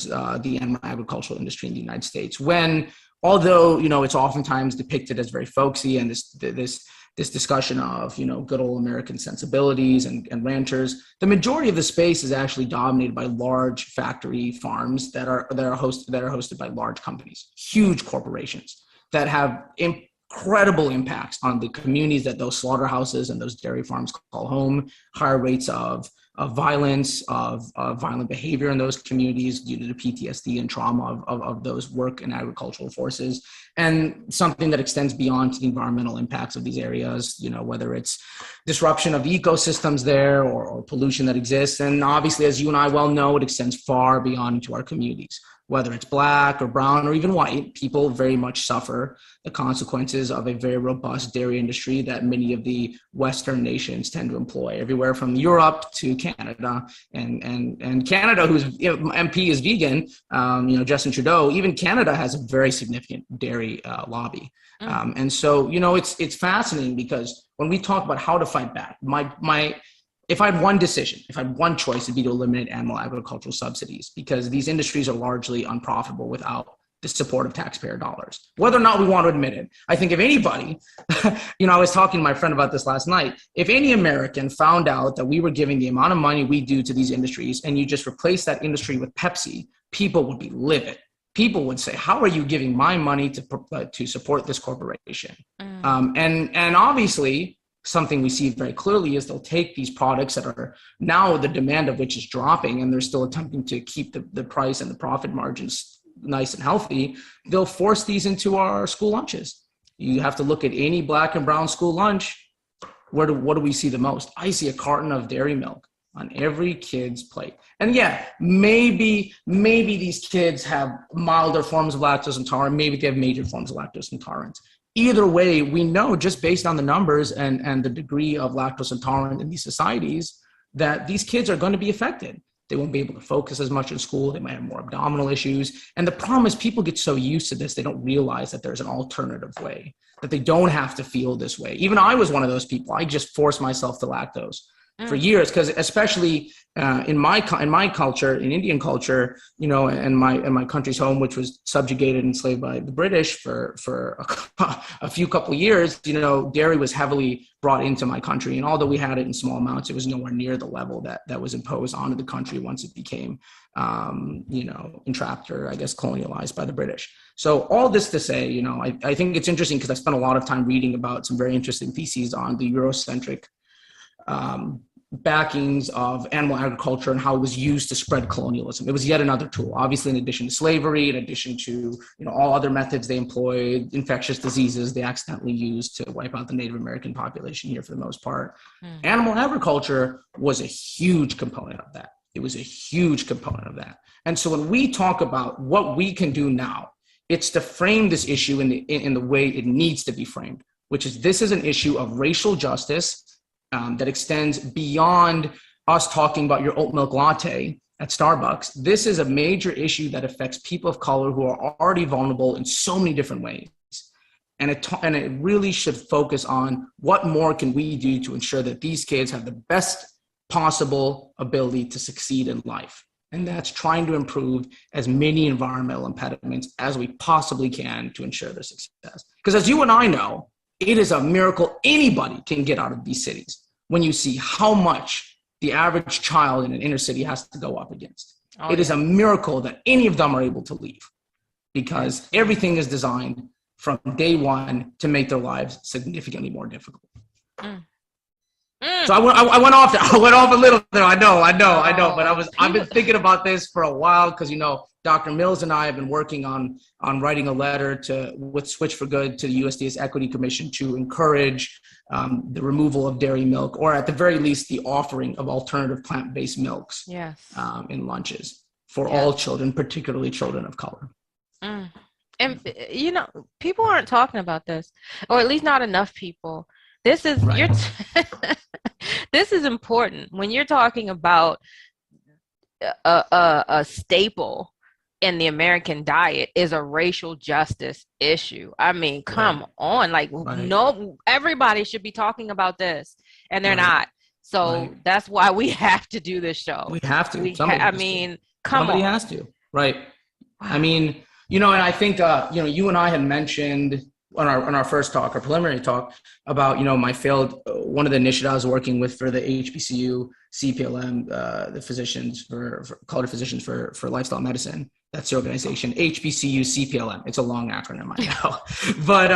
the animal agricultural industry in the United States. When, although, it's oftentimes depicted as very folksy and this discussion of, good old American sensibilities and ranchers, the majority of the space is actually dominated by large factory farms that are hosted by large companies, huge corporations that have incredible impacts on the communities that those slaughterhouses and those dairy farms call home, higher rates of violence, of violent behavior in those communities due to the PTSD and trauma of those work and agricultural forces, and something that extends beyond to the environmental impacts of these areas, whether it's disruption of ecosystems there or pollution that exists. And obviously, as you and I well know, it extends far beyond into our communities. Whether it's Black or brown or even white, people very much suffer the consequences of a very robust dairy industry that many of the Western nations tend to employ, everywhere from Europe to Canada. And Canada, whose MP is vegan, Justin Trudeau, even Canada has a very significant dairy lobby. And so, it's fascinating because when we talk about how to fight back, if I had one decision, if I had one choice, it'd be to eliminate animal agricultural subsidies, because these industries are largely unprofitable without the support of taxpayer dollars, whether or not we want to admit it. I think if anybody, I was talking to my friend about this last night, if any American found out that we were giving the amount of money we do to these industries and you just replace that industry with Pepsi, people would be livid. People would say, how are you giving my money to support this corporation? And obviously, something we see very clearly is they'll take these products that are now the demand of which is dropping, and they're still attempting to keep the price and the profit margins nice and healthy. They'll force these into our school lunches. You have to look at any Black and brown school lunch. What do we see the most? I see a carton of dairy milk on every kid's plate. And yeah, maybe these kids have milder forms of lactose intolerance. Maybe they have major forms of lactose intolerance. Either way, we know just based on the numbers and the degree of lactose intolerance in these societies that these kids are going to be affected. They won't be able to focus as much in school. They might have more abdominal issues. And the problem is people get so used to this, they don't realize that there's an alternative way, that they don't have to feel this way. Even I was one of those people. I just forced myself to lactose for years, because especially in my culture, in Indian culture, and my country's home, which was subjugated and enslaved by the British for a few couple of years, dairy was heavily brought into my country. And although we had it in small amounts, it was nowhere near the level that was imposed onto the country once it became, entrapped or I guess colonialized by the British. So all this to say, I think it's interesting because I spent a lot of time reading about some very interesting theses on the Eurocentric backings of animal agriculture and how it was used to spread colonialism. It was yet another tool, obviously, in addition to slavery, in addition to all other methods they employed, infectious diseases they accidentally used to wipe out the Native American population here for the most part. Animal agriculture was a huge component of that. It was a huge component of that. And so when we talk about what we can do now It's to frame this issue in the way it needs to be framed, which is this is an issue of racial justice that extends beyond us talking about your oat milk latte at Starbucks. This is a major issue that affects people of color who are already vulnerable in so many different ways. And it really should focus on what more can we do to ensure that these kids have the best possible ability to succeed in life. And that's trying to improve as many environmental impediments as we possibly can to ensure their success. Because as you and I know, it is a miracle anybody can get out of these cities when you see how much the average child in an inner city has to go up against. It is a miracle that any of them are able to leave, because everything is designed from day one to make their lives significantly more difficult. So I went off a little there. I know, but I've been thinking about this for a while, because Dr. Mills and I have been working on writing a letter with Switch for Good to the USDA's Equity Commission to encourage the removal of dairy milk, or at the very least the offering of alternative plant-based milks in lunches for all children, particularly children of color. And people aren't talking about this, or at least not enough people. This is this is important when you're talking about a staple in the American diet is a racial justice issue. I mean, come on, no, everybody should be talking about this, and they're not. So that's why we have to do this show. We have to. Somebody has to. Right. I mean, and I think you and I had mentioned on our first talk, our preliminary talk, about one of the initiatives I was working with for the HBCU CPLM, the physicians for College of Physicians for Lifestyle Medicine. That's the organization, HBCU CPLM. It's a long acronym, I know. But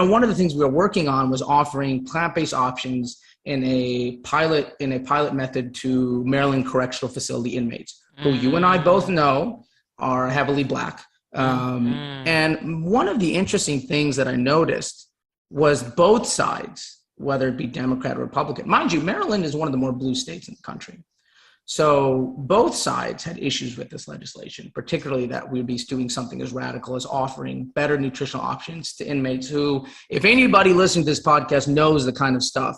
one of the things we were working on was offering plant-based options in a pilot method to Maryland Correctional Facility inmates, who you and I both know are heavily Black. And one of the interesting things that I noticed was both sides, whether it be Democrat or Republican, mind you, Maryland is one of the more blue states in the country. So both sides had issues with this legislation, particularly that we'd be doing something as radical as offering better nutritional options to inmates who, if anybody listening to this podcast knows the kind of stuff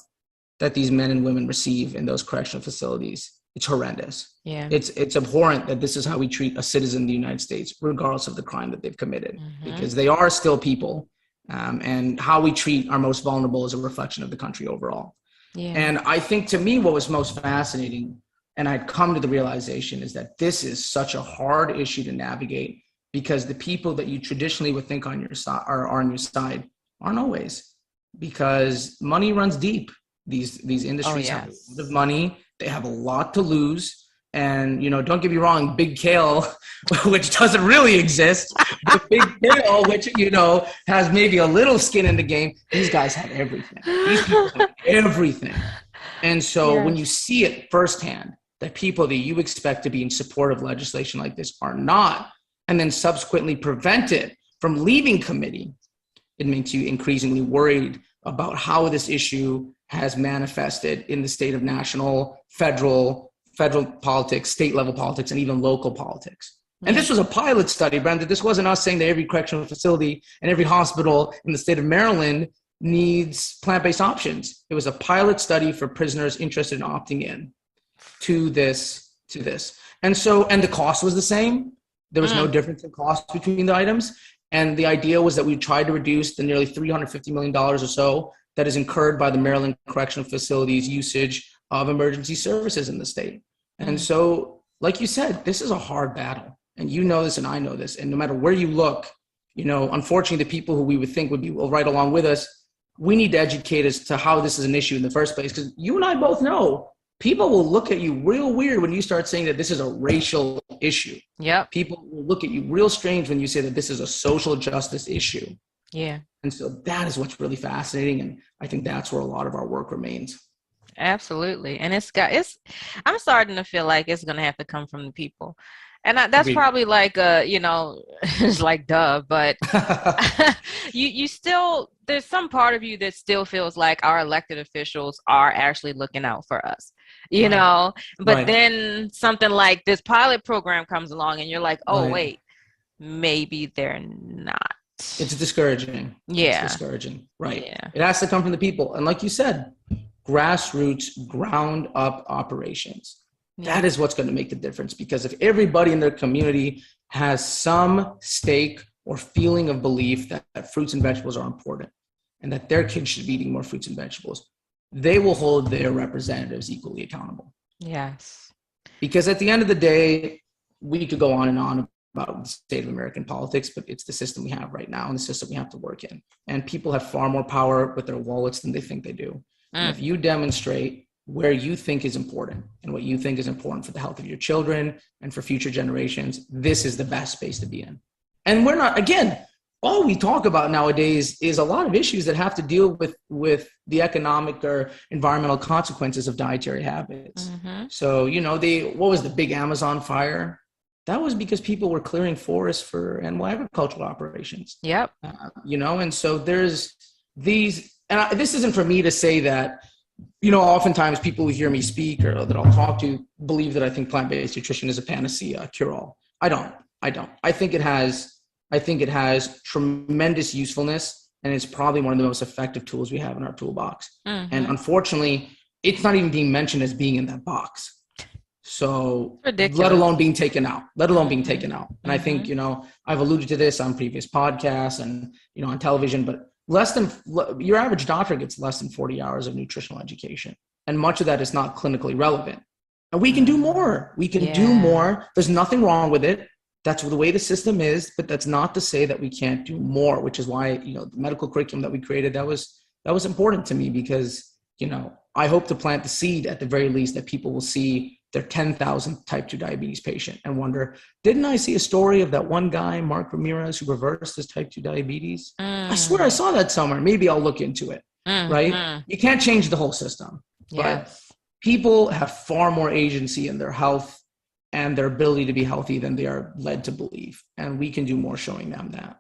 that these men and women receive in those correctional facilities, it's horrendous. Yeah. It's abhorrent that this is how we treat a citizen of the United States, regardless of the crime that they've committed, because they are still people. And how we treat our most vulnerable is a reflection of the country overall. Yeah. And I think, to me, what was most fascinating, and I'd come to the realization, is that this is such a hard issue to navigate, because the people that you traditionally would think on your side are on your side aren't always, because money runs deep. These industries have a lot of money. They have a lot to lose. And, don't get me wrong, Big Kale, which doesn't really exist, but Big Kale, which, has maybe a little skin in the game, these guys have everything. These people have everything. And so when you see it firsthand, that people that you expect to be in support of legislation like this are not, and then subsequently prevented from leaving committee, it makes you increasingly worried about how this issue has manifested in the state of national, federal politics, state level politics, and even local politics. And this was a pilot study, Brenda. This wasn't us saying that every correctional facility and every hospital in the state of Maryland needs plant-based options. It was a pilot study for prisoners interested in opting in to this. And the cost was the same. There was no difference in cost between the items. And the idea was that we tried to reduce the nearly $350 million or so that is incurred by the Maryland Correctional Facilities usage of emergency services in the state. And so, like you said, this is a hard battle. And you know this and I know this. And no matter where you look, unfortunately, the people who we would think would be right along with us, we need to educate as to how this is an issue in the first place. Because you and I both know people will look at you real weird when you start saying that this is a racial issue. Yeah. People will look at you real strange when you say that this is a social justice issue. Yeah. And so that is what's really fascinating. And I think that's where a lot of our work remains. Absolutely. And I'm starting to feel like it's going to have to come from the people. And that's probably like, it's like, duh, but you still, there's some part of you that still feels like our elected officials are actually looking out for us, but then something like this pilot program comes along and you're like, oh, wait, maybe they're not. It's discouraging. Yeah. It's discouraging. Right. Yeah. It has to come from the people. And like you said, grassroots, ground up operations. Yeah. That is what's going to make the difference, because if everybody in their community has some stake or feeling of belief that fruits and vegetables are important and that their kids should be eating more fruits and vegetables, they will hold their representatives equally accountable. Yes. Because at the end of the day, we could go on and on about the state of American politics, but it's the system we have right now and the system we have to work in. And people have far more power with their wallets than they think they do. And if you demonstrate where you think is important and what you think is important for the health of your children and for future generations, this is the best space to be in. And we're not, again, all we talk about nowadays is a lot of issues that have to deal with the economic or environmental consequences of dietary habits. Mm-hmm. So, what was the big Amazon fire? That was because people were clearing forests for animal agricultural operations. Yep. And so there's these, and this isn't for me to say that, oftentimes people who hear me speak or that I'll talk to believe that I think plant-based nutrition is a panacea, a cure-all. I don't. I think it has tremendous usefulness, and it's probably one of the most effective tools we have in our toolbox. Mm-hmm. And unfortunately, it's not even being mentioned as being in that box. So let alone being taken out. And I think, I've alluded to this on previous podcasts and, on television, but your average doctor gets less than 40 hours of nutritional education. And much of that is not clinically relevant. And we can do more. Do more. There's nothing wrong with it. That's the way the system is, but that's not to say that we can't do more, which is why, the medical curriculum that we created, that was important to me, because, I hope to plant the seed at the very least that people will see their 10,000th type 2 diabetes patient and wonder, didn't I see a story of that one guy, Mark Ramirez, who reversed his type 2 diabetes? I swear I saw that somewhere. Maybe I'll look into it, right? You can't change the whole system, but people have far more agency in their health and their ability to be healthy than they are led to believe. And we can do more showing them that.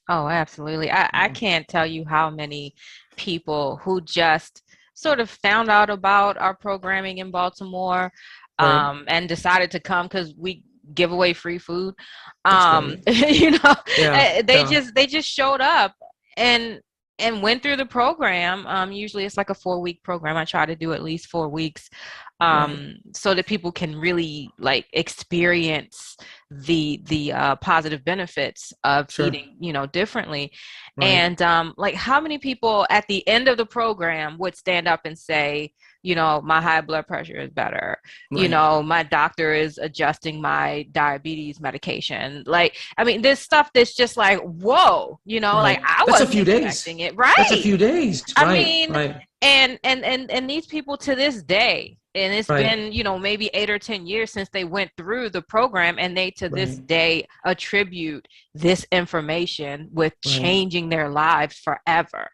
Oh, absolutely. I can't tell you how many people who just sort of found out about our programming in Baltimore and decided to come because we give away free food. They just showed up and went through the program. Usually it's like a 4-week program. I try to do at least 4 weeks so that people can really experience the positive benefits of eating, differently. And how many people at the end of the program would stand up and say, my high blood pressure is better. My doctor is adjusting my diabetes medication. This stuff that's just whoa, I wasn't expecting it. Right. That's a few days. And these people to this day, and it's been, maybe 8 or 10 years since they went through the program, and they to this day attribute this information with changing their lives forever.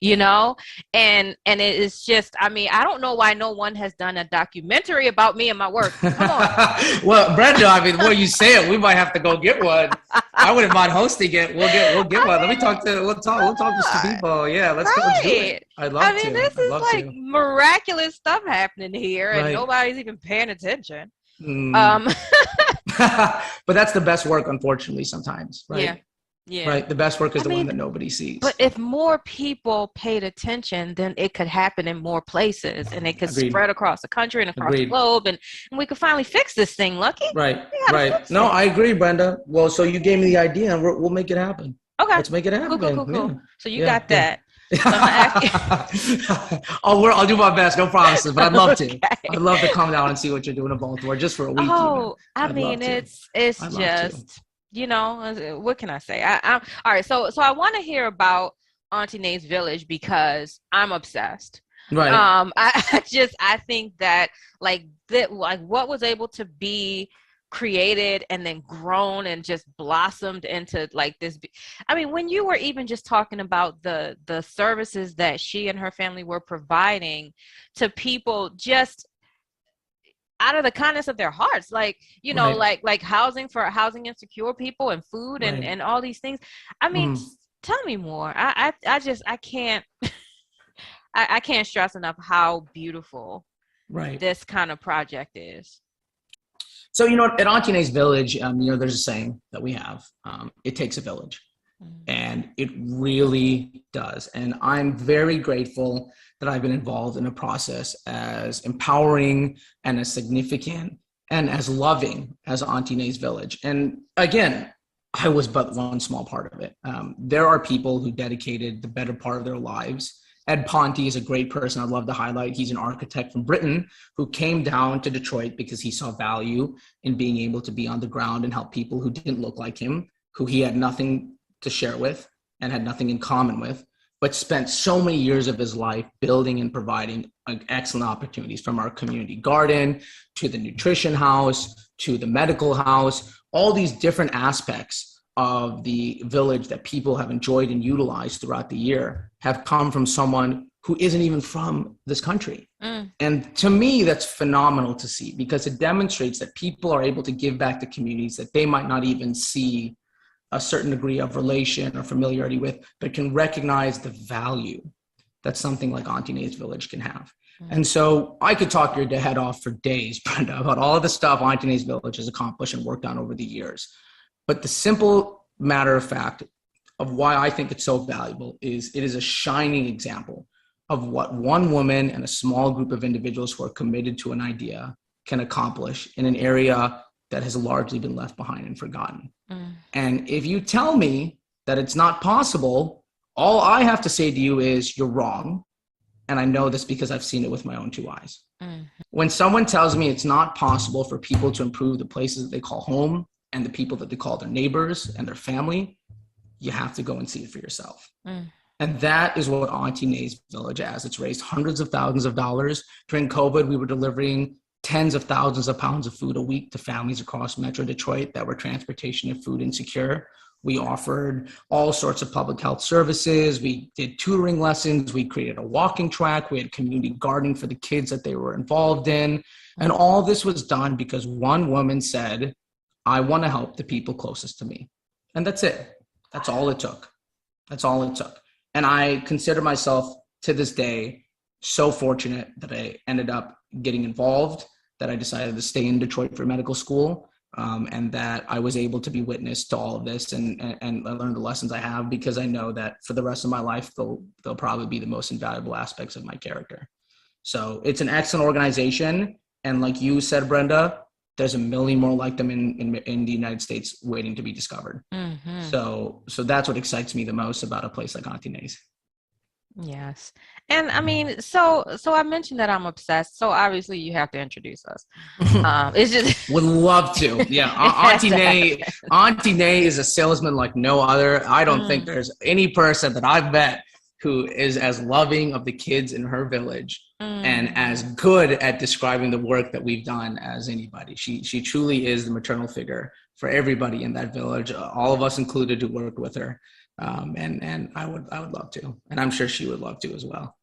And it is just, I don't know why no one has done a documentary about me and my work. Come on. Well, Brenda, the more you say it, we might have to go get one. I wouldn't mind hosting it. We'll get one. Let me talk to, we'll talk to some people. Yeah, let's go do it. I'd love to. This is miraculous stuff happening here, and nobody's even paying attention. But that's the best work, unfortunately, sometimes, right? Yeah. Yeah. Right. The best work is the one that nobody sees. But if more people paid attention, then it could happen in more places, and it could spread across the country and across the globe, and we could finally fix this thing, Lucky. Right. No, I agree, Brenda. Well, so you gave me the idea, and we'll make it happen. Okay. Let's make it happen. Cool. Yeah. So you got that. So I'll do my best. No promises, but I'd love to. I'd love to come down and see what you're doing in Baltimore just for a week. It's just. What can I say? I'm all right. So I want to hear about Auntie Nae's Village because I'm obsessed. Right. I think that what was able to be created and then grown and just blossomed into this. When you were even just talking about the services that she and her family were providing to people, just out of the kindness of their hearts, like housing for housing insecure people and food and all these things. Tell me more. I can't I can't stress enough how beautiful this kind of project is. So, at Auntie Village, there's a saying that we have, it takes a village. And it really does. And I'm very grateful that I've been involved in a process as empowering and as significant and as loving as Auntie Village. And again, I was but one small part of it. There are people who dedicated the better part of their lives. Ed Ponte is a great person I'd love to highlight. He's an architect from Britain who came down to Detroit because he saw value in being able to be on the ground and help people who didn't look like him, who he had nothing to share with and had nothing in common with, but spent so many years of his life building and providing excellent opportunities, from our community garden to the nutrition house to the medical house. All these different aspects of the village that people have enjoyed and utilized throughout the year have come from someone who isn't even from this country. And to me, that's phenomenal to see, because it demonstrates that people are able to give back to communities that they might not even see a certain degree of relation or familiarity with, but can recognize the value that something like Auntie Village can have. And so I could talk your head off for days, Brenda, about all of the stuff Auntie Village has accomplished and worked on over the years. But the simple matter of fact of why I think it's so valuable is it is a shining example of what one woman and a small group of individuals who are committed to an idea can accomplish in an area that has largely been left behind and forgotten. And if you tell me that it's not possible, all I have to say to you is you're wrong. And I know this because I've seen it with my own two eyes. When someone tells me it's not possible for people to improve the places that they call home and the people that they call their neighbors and their family, you have to go and see it for yourself. And that is what Auntie Village has. It's raised hundreds of thousands of dollars. During COVID, we were delivering tens of thousands of pounds of food a week to families across Metro Detroit that were transportation and food insecure. We offered all sorts of public health services. We did tutoring lessons. We created a walking track. We had community gardening for the kids that they were involved in. And all this was done because one woman said, I want to help the people closest to me. And that's it. That's all it took. That's all it took. And I consider myself to this day so fortunate that I ended up getting involved, that I decided to stay in Detroit for medical school, and that I was able to be witness to all of this and learn the lessons I have, because I know that for the rest of my life, they'll probably be the most invaluable aspects of my character. So it's an excellent organization. And like you said, Brenda, there's a million more like them in the United States waiting to be discovered. So that's what excites me the most about a place like Auntie. Yes. And I mean, so I mentioned that I'm obsessed. So obviously you have to introduce us. It's just would love to. Yeah. Auntie Nay is a salesman like no other. I don't think there's any person that I've met who is as loving of the kids in her village and as good at describing the work that we've done as anybody. She truly is the maternal figure for everybody in that village, all of us included who worked with her. And I would love to, and I'm sure she would love to as well.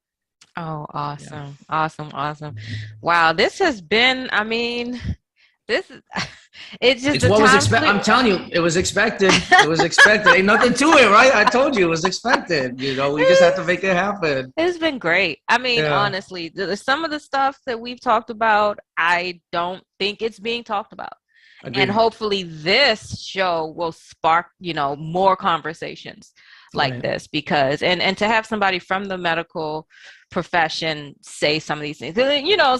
Oh, awesome. Yeah. Awesome. Wow. This has been, I mean, it's what was expected. I'm telling you, it was expected. It was expected. Ain't nothing to it, right? I told you it was expected. We just have to make it happen. It's been great. I mean, honestly, some of the stuff that we've talked about, I don't think it's being talked about. Agreed. And hopefully this show will spark, more conversations like this, because, and to have somebody from the medical profession say some of these things,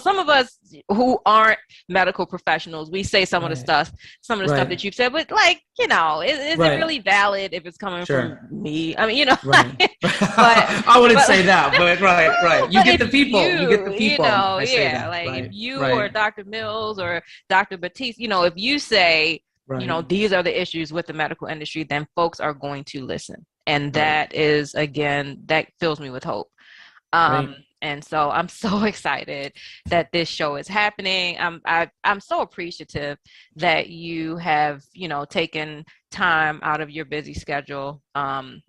some of us who aren't medical professionals, we say some of the stuff that you've said, but is it really valid if it's coming from me? I mean, but I wouldn't say that, but right. You get the people. If you or Dr. Mills or Dr. Batiste, if you say, these are the issues with the medical industry, then folks are going to listen. And that is, again, that fills me with hope. And so I'm so excited that this show is happening. I'm so appreciative that you have, taken time out of your busy schedule. I'll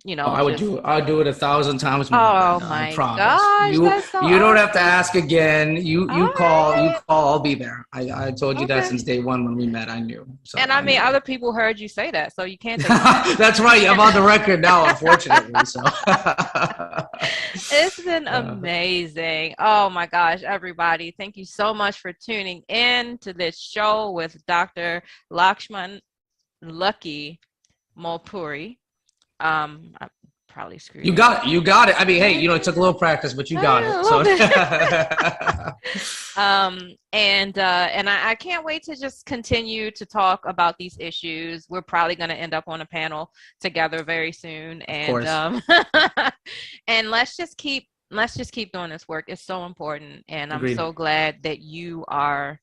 do it 1,000 times more. Oh my gosh, you don't have to ask again. You call, I'll be there. I told you that since day one when we met. I knew. So and I mean, other people heard you say that, so you can't take That's right. I'm on the record now, unfortunately. So it's been amazing. amazing. Oh my gosh, everybody. Thank you so much for tuning in to this show with Dr. Lakshman Mulpuri. I probably screwed You it got up. it. You got it. I mean, hey, it took a little practice, but you got it. So. And I can't wait to just continue to talk about these issues. We're probably going to end up on a panel together very soon. And and let's just keep doing this work. It's so important, and I'm so glad that you are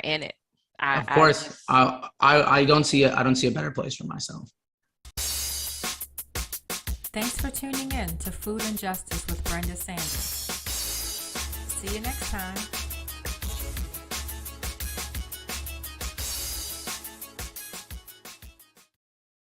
in it. Of course, I don't see a better place for myself. Thanks for tuning in to Food and Justice with Brenda Sanders. See you next time.